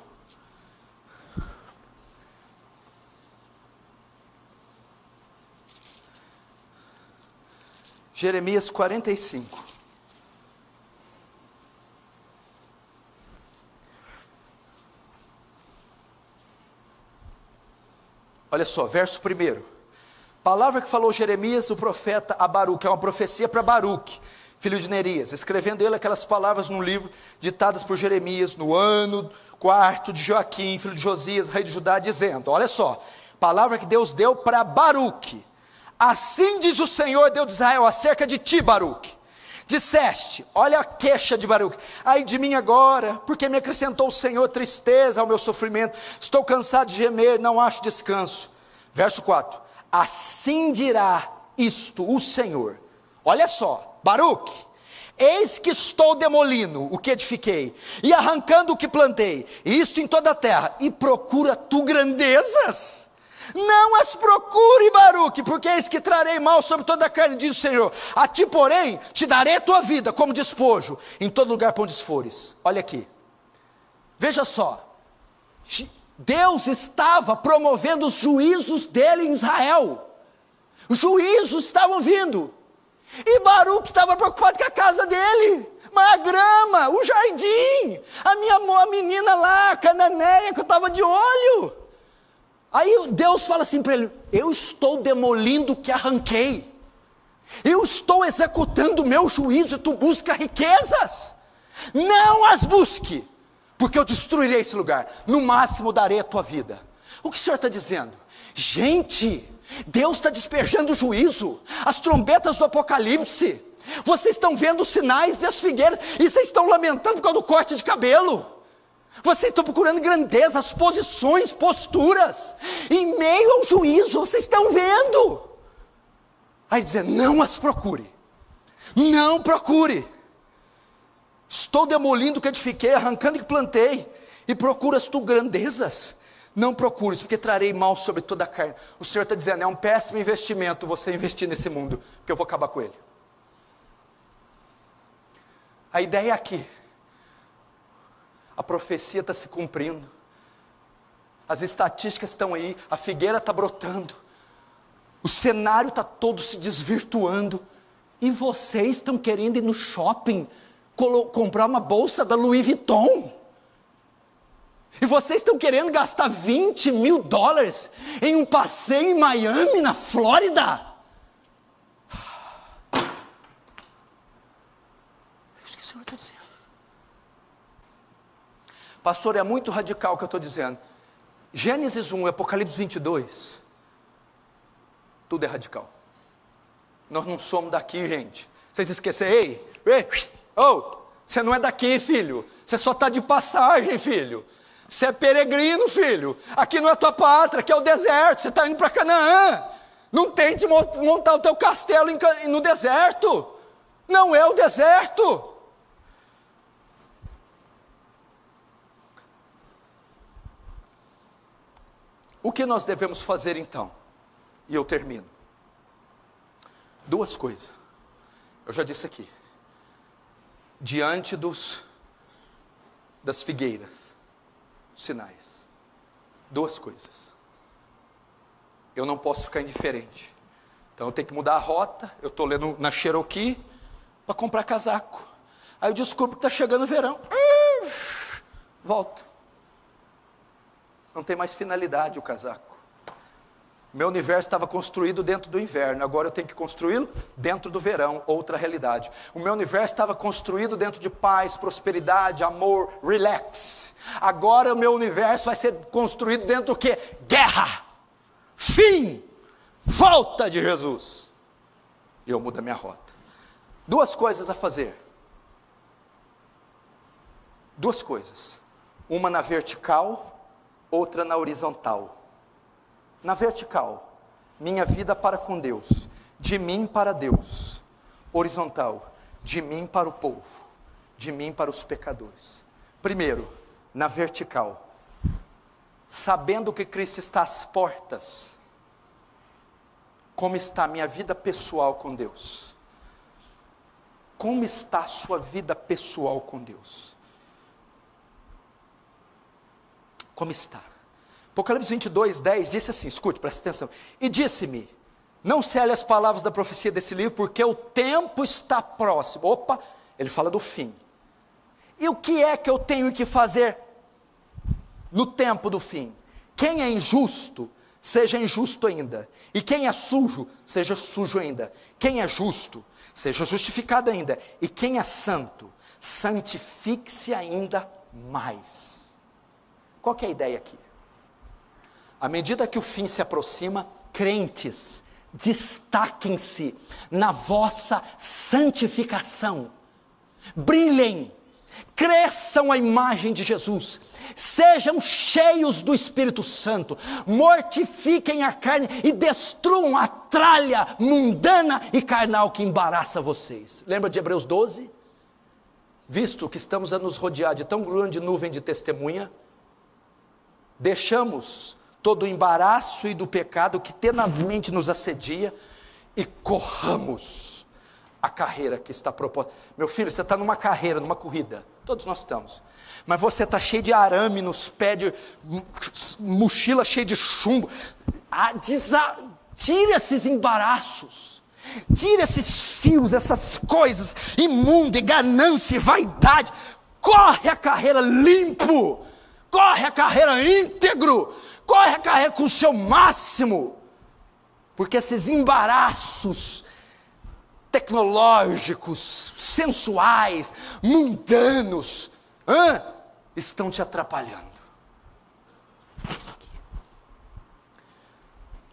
Jeremias 45. Olha só, verso 1. Palavra que falou Jeremias, o profeta, a Baruque. É uma profecia para Baruque, filho de Nerias, escrevendo ele aquelas palavras num livro ditadas por Jeremias no ano 4 de Joaquim, filho de Josias, rei de Judá, dizendo: olha só, palavra que Deus deu para Baruque. Assim diz o Senhor, Deus de Israel, acerca de ti, Baruque. Disseste, olha a queixa de Baruque: ai de mim agora, porque me acrescentou o Senhor tristeza ao meu sofrimento, estou cansado de gemer, não acho descanso. Verso 4, assim dirá isto o Senhor, olha só, Baruque, eis que estou demolindo o que edifiquei, e arrancando o que plantei, e isto em toda a terra, e procura tu grandezas? Não as procure, Baruque, porque eis que trarei mal sobre toda a carne, diz o Senhor. A ti, porém, te darei a tua vida como despojo, em todo lugar para onde fores. Olha aqui, veja só, Deus estava promovendo os juízos dele em Israel. Os juízos estavam vindo, e Baruque estava preocupado com a casa dele, mas a grama, o jardim, a menina lá, a cananeia, que eu estava de olho. Aí Deus fala assim para ele: eu estou demolindo o que arranquei, eu estou executando o meu juízo, e tu busca riquezas, não as busque, porque eu destruirei esse lugar, no máximo darei a tua vida. O que o Senhor está dizendo? Gente, Deus está despejando o juízo, as trombetas do Apocalipse, vocês estão vendo os sinais das figueiras, e vocês estão lamentando por causa do corte de cabelo. Vocês estão procurando grandezas, posições, posturas, em meio ao juízo, vocês estão vendo. Aí dizendo: não as procure, não procure. Estou demolindo o que edifiquei, arrancando o que plantei, e procuras tu grandezas? Não procures, porque trarei mal sobre toda a carne. O Senhor está dizendo: é um péssimo investimento você investir nesse mundo, porque eu vou acabar com ele. A ideia é aqui. A profecia está se cumprindo, as estatísticas estão aí, a figueira está brotando, o cenário está todo se desvirtuando, e vocês estão querendo ir no shopping, comprar uma bolsa da Louis Vuitton, e vocês estão querendo gastar $20 mil em um passeio em Miami, na Flórida. É isso que o Senhor está dizendo. Pastor, é muito radical o que eu estou dizendo. Gênesis 1, Apocalipse 22, tudo é radical. Nós não somos daqui, gente. Vocês esqueceram? Ei, você não é daqui, filho. Você só está de passagem, filho. Você é peregrino, filho. Aqui não é a tua pátria, aqui é o deserto. Você está indo para Canaã. Não tente montar o teu castelo no deserto. Não é o deserto. O que nós devemos fazer então? E eu termino. Duas coisas. Eu já disse aqui. Diante das figueiras, sinais. Duas coisas. Eu não posso ficar indiferente. Então eu tenho que mudar a rota. Eu estou lendo na Cherokee para comprar casaco. Aí eu descubro que está chegando o verão. Volto. Não tem mais finalidade o casaco. Meu universo estava construído dentro do inverno, agora eu tenho que construí-lo dentro do verão, outra realidade. O meu universo estava construído dentro de paz, prosperidade, amor, relax. Agora o meu universo vai ser construído dentro do quê? Guerra, fim, volta de Jesus. E eu mudo a minha rota. Duas coisas a fazer. Duas coisas. Uma na vertical, outra na horizontal. Na vertical, minha vida para com Deus, de mim para Deus. Horizontal, de mim para o povo, de mim para os pecadores. Primeiro, na vertical, sabendo que Cristo está às portas, como está a minha vida pessoal com Deus? Como está a sua vida pessoal com Deus? Como está? Apocalipse 22, 10 disse assim, escute, presta atenção. E disse-me, não cele as palavras da profecia desse livro, porque o tempo está próximo. Opa, ele fala do fim. E o que é que eu tenho que fazer no tempo do fim? Quem é injusto, seja injusto ainda. E quem é sujo, seja sujo ainda. Quem é justo, seja justificado ainda. E quem é santo, santifique-se ainda mais. Qual que é a ideia aqui? À medida que o fim se aproxima, crentes, destaquem-se na vossa santificação. Brilhem, cresçam a imagem de Jesus, sejam cheios do Espírito Santo, mortifiquem a carne e destruam a tralha mundana e carnal que embaraça vocês. Lembra de Hebreus 12? Visto que estamos a nos rodear de tão grande nuvem de testemunha, deixamos todo o embaraço e do pecado que tenazmente nos assedia e corramos a carreira que está proposta. Meu filho, você está numa carreira, numa corrida, todos nós estamos, mas você está cheio de arame nos pés, de mochila cheia de chumbo. Tira esses embaraços, tira esses fios, essas coisas imundas, ganância e vaidade. Corre a carreira limpo, corre a carreira íntegro, corre a carreira com o seu máximo, porque esses embaraços tecnológicos, sensuais, mundanos, estão te atrapalhando. Isso aqui.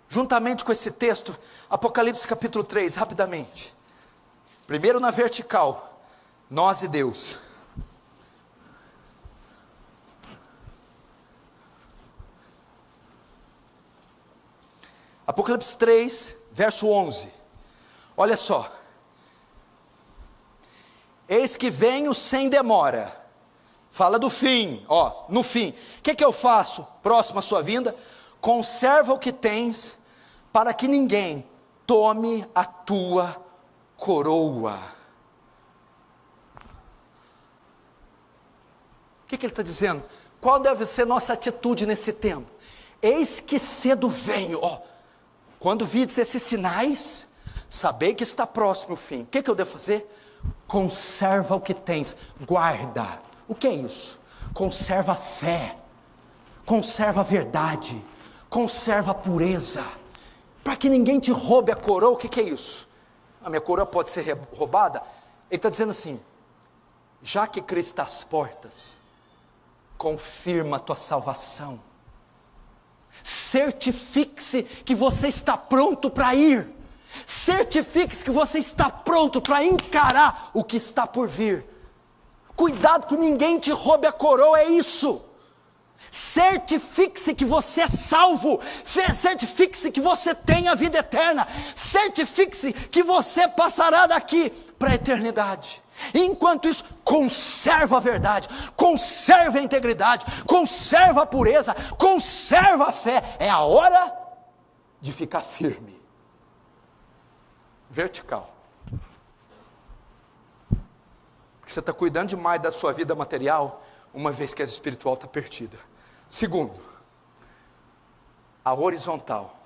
Juntamente com esse texto, Apocalipse capítulo 3, rapidamente. Primeiro na vertical, nós e Deus. Apocalipse 3, verso 11. Olha só. Eis que venho sem demora. Fala do fim, no fim. O que eu faço próximo à sua vinda? Conserva o que tens, para que ninguém tome a tua coroa. O que ele está dizendo? Qual deve ser nossa atitude nesse tempo? Eis que cedo venho, quando vides esses sinais, sabei que está próximo o fim. O que eu devo fazer? Conserva o que tens, guarda. O que é isso? Conserva a fé, conserva a verdade, conserva a pureza, para que ninguém te roube a coroa. O que é isso? A minha coroa pode ser roubada? Ele está dizendo assim, já que Cristo está às portas, confirma a tua salvação, certifique-se que você está pronto para ir, certifique-se que você está pronto para encarar o que está por vir. Cuidado que ninguém te roube a coroa, é isso. Certifique-se que você é salvo, certifique-se que você tem a vida eterna, certifique-se que você passará daqui para a eternidade. Enquanto isso, conserva a verdade, conserva a integridade, conserva a pureza, conserva a fé. É a hora de ficar firme. Vertical. Porque você está cuidando demais da sua vida material, uma vez que a espiritual está perdida. Segundo, a horizontal.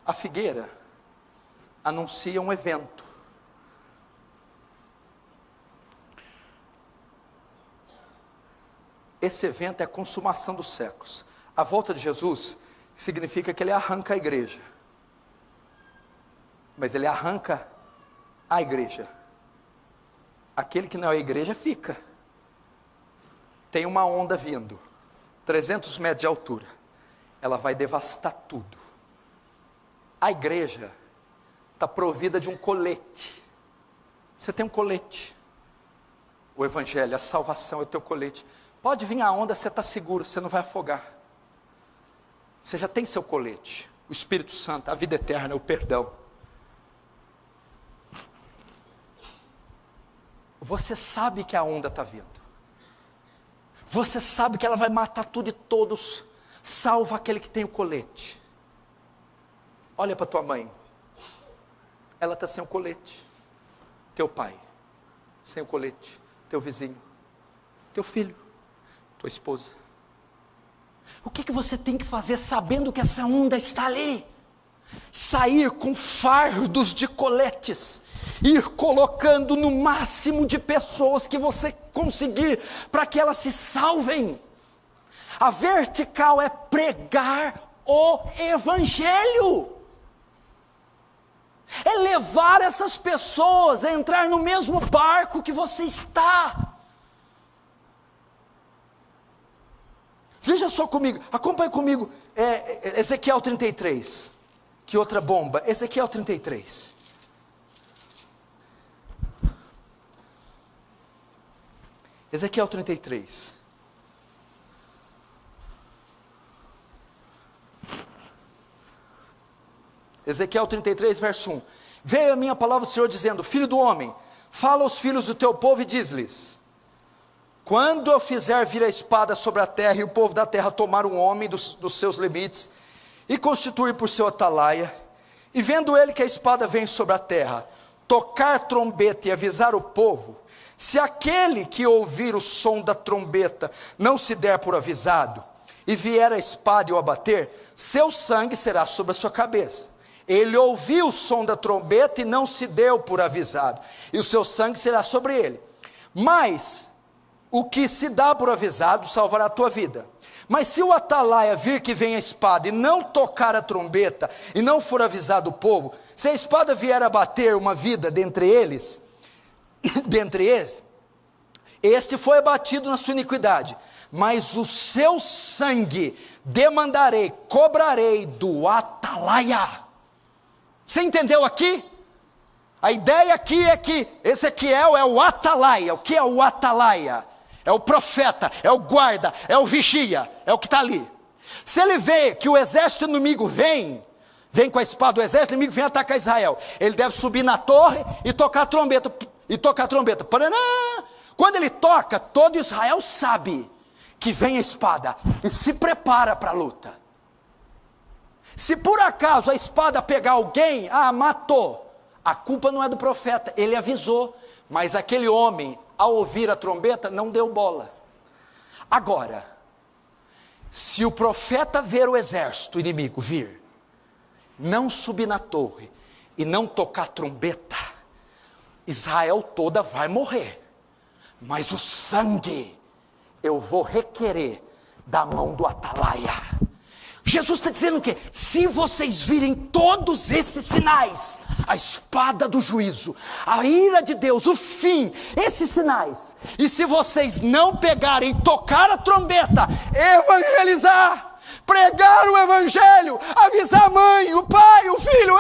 A figueira anuncia um evento. Esse evento é a consumação dos séculos. A volta de Jesus significa que ele arranca a igreja. Mas ele arranca a igreja. Aquele que não é a igreja fica. Tem uma onda vindo, 300 metros de altura. Ela vai devastar tudo. A igreja está provida de um colete. Você tem um colete. O Evangelho, a salvação é o teu colete. Pode vir a onda, você está seguro, você não vai afogar. Você já tem seu colete, o Espírito Santo, a vida eterna, o perdão. Você sabe que a onda está vindo. Você sabe que ela vai matar tudo e todos, salvo aquele que tem o colete. Olha para tua mãe. Ela está sem o colete. Teu pai, sem o colete. Teu vizinho, teu filho, tua esposa. O que você tem que fazer sabendo que essa onda está ali? Sair com fardos de coletes, ir colocando no máximo de pessoas que você conseguir, para que elas se salvem. A vertical é pregar o Evangelho. É levar essas pessoas a entrar no mesmo barco que você está. Veja só comigo, acompanhe comigo, Ezequiel 33. Que outra bomba, Ezequiel 33. Ezequiel 33. Ezequiel 33, verso 1. Veio a minha palavra do Senhor dizendo: filho do homem, fala aos filhos do teu povo e diz-lhes: quando eu fizer vir a espada sobre a terra, e o povo da terra tomar um homem dos seus limites, e constituir por seu atalaia, e vendo ele que a espada vem sobre a terra, tocar trombeta e avisar o povo, se aquele que ouvir o som da trombeta não se der por avisado, e vier a espada e o abater, seu sangue será sobre a sua cabeça. Ele ouviu o som da trombeta e não se deu por avisado, e o seu sangue será sobre ele. Mas o que se dá por avisado salvará a tua vida. Mas se o atalaia vir que vem a espada e não tocar a trombeta e não for avisado o povo, se a espada vier a bater uma vida dentre eles, este foi abatido na sua iniquidade, mas o seu sangue demandarei, cobrarei do atalaia. Você entendeu aqui? A ideia aqui é que Ezequiel é o atalaia. O que é o atalaia? É o profeta, é o guarda, é o vigia, é o que está ali. Se ele vê que o exército inimigo vem com a espada, o exército inimigo vem atacar Israel, ele deve subir na torre e tocar a trombeta, Paranã! Quando ele toca, todo Israel sabe que vem a espada e se prepara para a luta. Se por acaso a espada pegar alguém, matou, a culpa não é do profeta, ele avisou, mas aquele homem, ao ouvir a trombeta, não deu bola. Agora, se o profeta ver o exército inimigo vir, não subir na torre e não tocar a trombeta, Israel toda vai morrer, mas o sangue eu vou requerer da mão do atalaia. Jesus está dizendo o quê? Se vocês virem todos esses sinais, a espada do juízo, a ira de Deus, o fim, esses sinais, e se vocês não pegarem, tocar a trombeta, evangelizar, pregar o evangelho, avisar a mãe, o pai, o filho,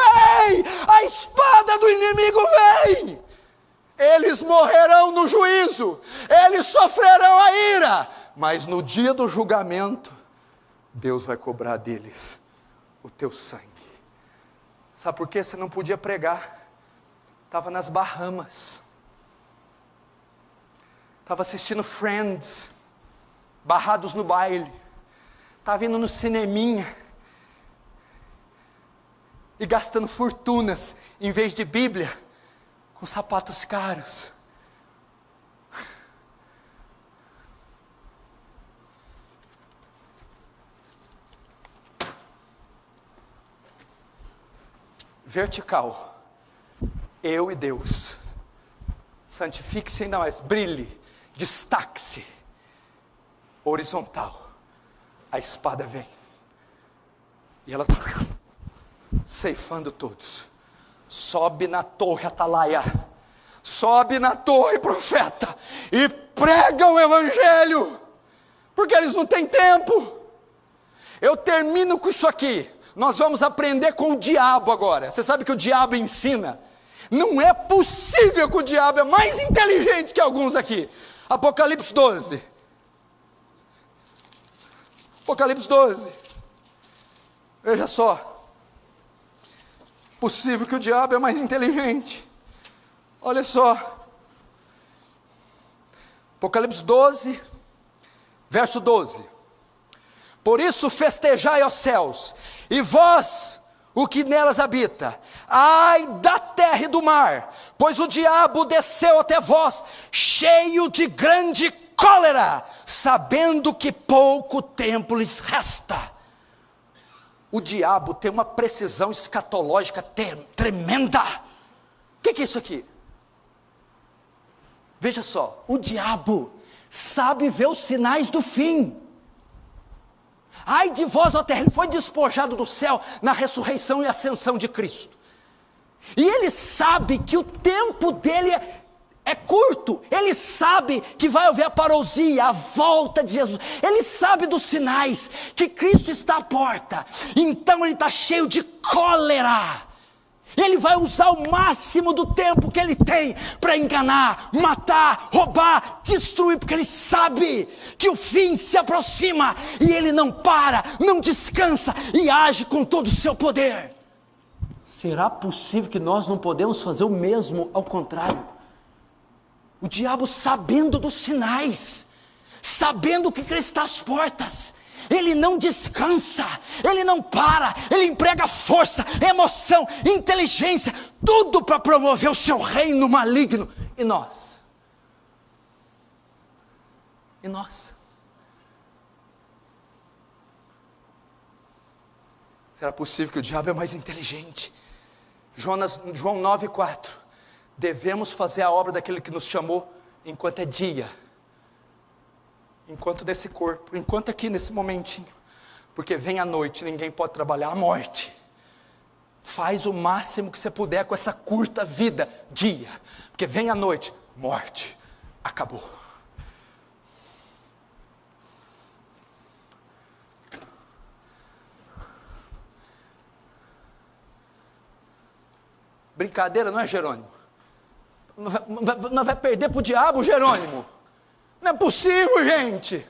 ei, a espada do inimigo vem, eles morrerão no juízo, eles sofrerão a ira, mas no dia do julgamento, Deus vai cobrar deles o teu sangue. Sabe por quê? Você não podia pregar. Estava nas Bahamas. Estava assistindo Friends. Barrados no baile. Estava indo no cineminha. E gastando fortunas, em vez de Bíblia, com sapatos caros. Vertical, eu e Deus. Santifique-se ainda mais, brilhe, destaque-se. Horizontal, a espada vem, e ela está ceifando todos. Sobe na torre, atalaia, sobe na torre, profeta, e prega o evangelho, porque eles não têm tempo. Eu termino com isso aqui. Nós vamos aprender com o diabo agora. Você sabe que o diabo ensina? Não é possível que o diabo é mais inteligente que alguns aqui. Apocalipse 12. Apocalipse 12. Veja só. Possível que o diabo é mais inteligente. Olha só. Apocalipse 12, verso 12. Por isso festejai, ó céus, e vós, o que nelas habita, ai da terra e do mar, pois o diabo desceu até vós, cheio de grande cólera, sabendo que pouco tempo lhes resta. O diabo tem uma precisão escatológica tremenda. O que é isso aqui? Veja só, o diabo sabe ver os sinais do fim. Ai de vós, ó terra, ele foi despojado do céu na ressurreição e ascensão de Cristo. E ele sabe que o tempo dele é curto. Ele sabe que vai haver a parousia, a volta de Jesus. Ele sabe dos sinais, que Cristo está à porta. Então ele está cheio de cólera. Ele vai usar o máximo do tempo que ele tem para enganar, matar, roubar, destruir, porque ele sabe que o fim se aproxima e ele não para, não descansa e age com todo o seu poder. Será possível que nós não podemos fazer o mesmo ao contrário? O diabo, sabendo dos sinais, sabendo que Cristo está às portas, ele não descansa, ele não para, ele emprega força, emoção, inteligência, tudo para promover o seu reino maligno. E nós? E nós? Será possível que o diabo é mais inteligente? João 9,4. Devemos fazer a obra daquele que nos chamou enquanto é dia. Enquanto nesse corpo, enquanto aqui nesse momentinho, porque vem a noite, ninguém pode trabalhar, a morte. Faz o máximo que você puder com essa curta vida, dia, porque vem a noite, morte, acabou. Brincadeira, não é, Jerônimo? Não vai perder para o diabo, Jerônimo? Não é possível, gente.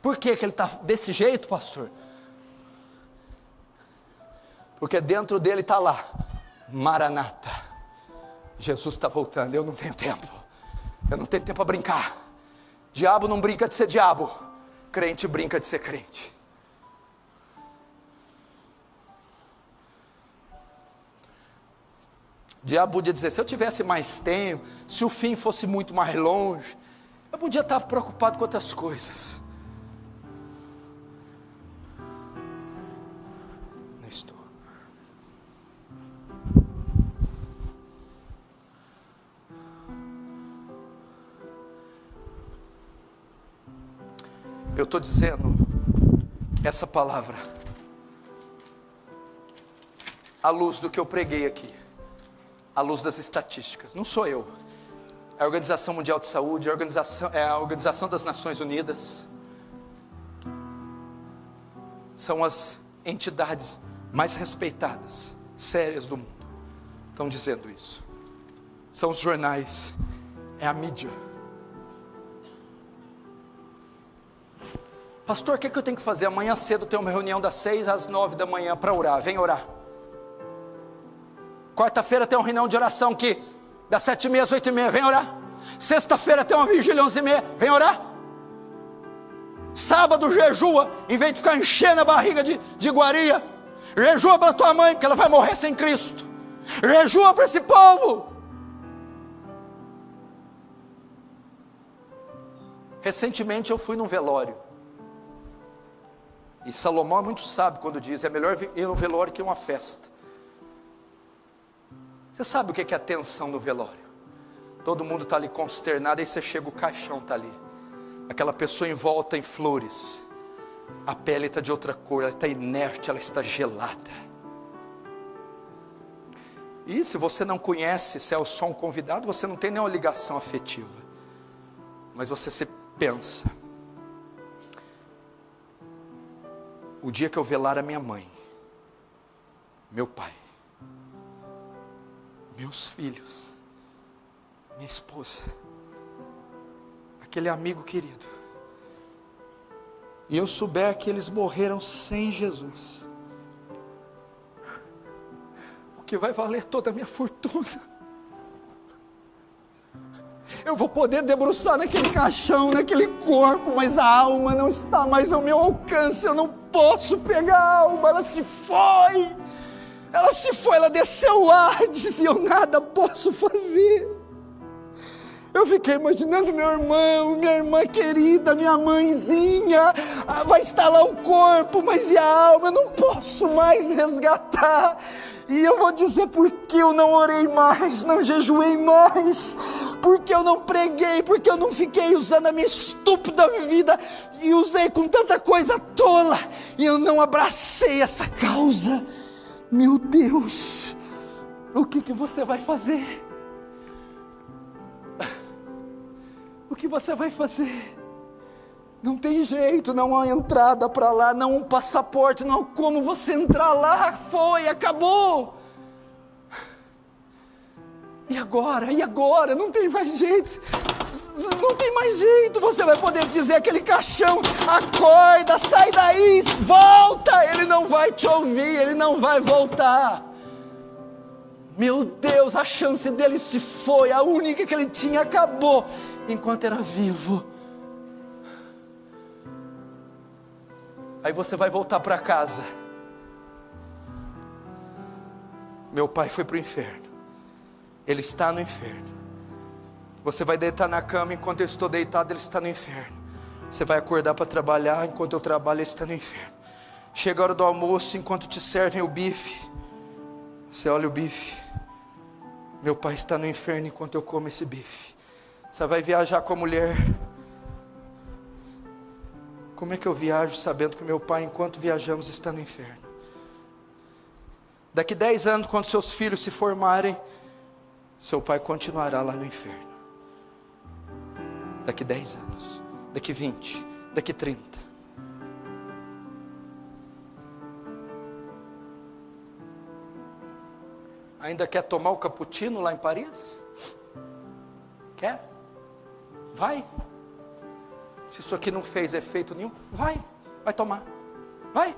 Por que ele está desse jeito, pastor? Porque dentro dele está lá, Maranata, Jesus está voltando. Eu não tenho tempo para brincar. Diabo não brinca de ser diabo, crente brinca de ser crente. Diabo podia dizer, se eu tivesse mais tempo, se o fim fosse muito mais longe, eu podia estar preocupado com outras coisas. Não estou. Eu estou dizendo essa palavra à luz do que eu preguei aqui, à luz das estatísticas. Não sou eu. É a Organização Mundial de Saúde, é a Organização das Nações Unidas. São as entidades mais respeitadas, sérias do mundo. Estão dizendo isso. São os jornais, é a mídia. Pastor, o que eu tenho que fazer? Amanhã cedo tem uma reunião das 6 às 9 da manhã para orar. Vem orar. Quarta-feira tem uma reunião de oração aqui, das 7h30 às 8h30, vem orar. Sexta-feira tem uma vigília 11h30, vem orar. Sábado jejua, em vez de ficar enchendo a barriga de iguaria. Jejua para tua mãe, que ela vai morrer sem Cristo. Jejua para esse povo. Recentemente eu fui num velório. E Salomão é muito sábio quando diz, é melhor ir no velório que uma festa. Você sabe o que é a tensão no velório? Todo mundo está ali consternado, aí você chega, o caixão está ali. Aquela pessoa envolta em flores. A pele está de outra cor, ela está inerte, ela está gelada. E se você não conhece, se é só um convidado, você não tem nenhuma ligação afetiva. Mas você se pensa. O dia que eu velar a minha mãe, meu pai, meus filhos, minha esposa, aquele amigo querido, e eu souber que eles morreram sem Jesus, o que vai valer toda a minha fortuna, eu vou poder debruçar naquele caixão, naquele corpo, mas a alma não está mais ao meu alcance, eu não posso pegar a alma, ela se foi, ela desceu o Hades, e eu nada posso fazer. Eu fiquei imaginando meu irmão, minha irmã querida, minha mãezinha, vai estar lá o corpo, mas e a alma? Eu não posso mais resgatar. E eu vou dizer por que eu não orei mais, não jejuei mais, porque eu não preguei, porque eu não fiquei usando a minha estúpida vida e usei com tanta coisa tola, e eu não abracei essa causa. Meu Deus, o que você vai fazer? O que você vai fazer? Não tem jeito, não há entrada para lá, não há um passaporte, não há como você entrar lá, foi, acabou. E agora? Não tem mais jeito, não tem mais jeito. Você vai poder dizer àquele caixão: acorda, sai daí, volta. Ele não vai te ouvir, ele não vai voltar. Meu Deus, a chance dele se foi, a única que ele tinha acabou enquanto era vivo. Aí você vai voltar para casa. Meu pai foi para o inferno, ele está no inferno. Você vai deitar na cama, enquanto eu estou deitado, ele está no inferno. Você vai acordar para trabalhar, enquanto eu trabalho, ele está no inferno. Chega a hora do almoço, enquanto te servem o bife, você olha o bife, meu pai está no inferno enquanto eu como esse bife. Você vai viajar com a mulher. Como é que eu viajo sabendo que meu pai, enquanto viajamos, está no inferno? Daqui 10 anos, quando seus filhos se formarem, seu pai continuará lá no inferno. Daqui 10 anos, daqui 20, daqui 30. Ainda quer tomar o cappuccino lá em Paris? Quer? Vai. Se isso aqui não fez efeito nenhum, vai tomar, vai.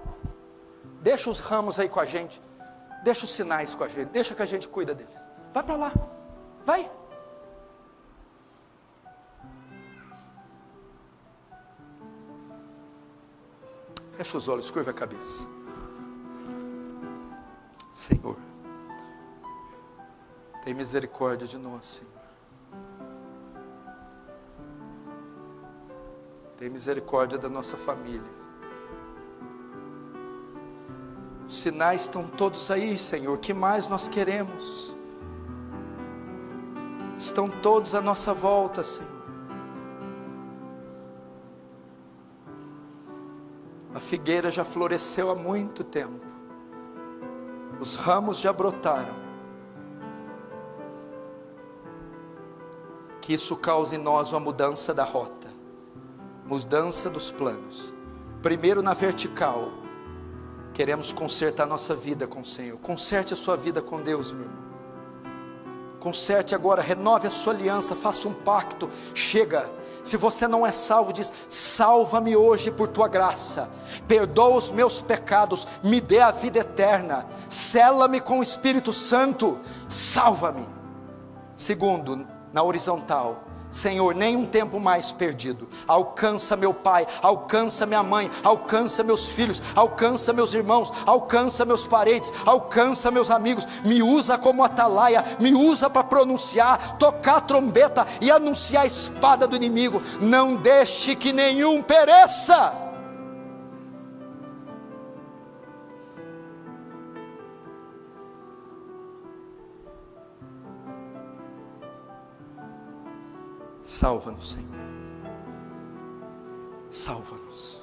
Deixa os ramos aí com a gente, deixa os sinais com a gente, deixa que a gente cuida deles. Vai para lá, vai. Fecha os olhos, curva a cabeça. Senhor, tem misericórdia de nós, Senhor. Tem misericórdia da nossa família. Os sinais estão todos aí, Senhor. O que mais nós queremos? Estão todos à nossa volta, Senhor. A figueira já floresceu há muito tempo. Os ramos já brotaram. Que isso cause em nós uma mudança da rota. Mudança dos planos. Primeiro na vertical, queremos consertar nossa vida com o Senhor. Conserte a sua vida com Deus, meu irmão. Conserte agora, renove a sua aliança, faça um pacto. Chega, se você não é salvo, diz: salva-me hoje por tua graça, perdoa os meus pecados, me dê a vida eterna, sela-me com o Espírito Santo, salva-me. Segundo, na horizontal, Senhor, nem um tempo mais perdido. Alcança meu pai, alcança minha mãe, alcança meus filhos, alcança meus irmãos, alcança meus parentes, alcança meus amigos. Me usa como atalaia, me usa para pronunciar, tocar a trombeta e anunciar a espada do inimigo. Não deixe que nenhum pereça. Salva-nos, Senhor. Salva-nos.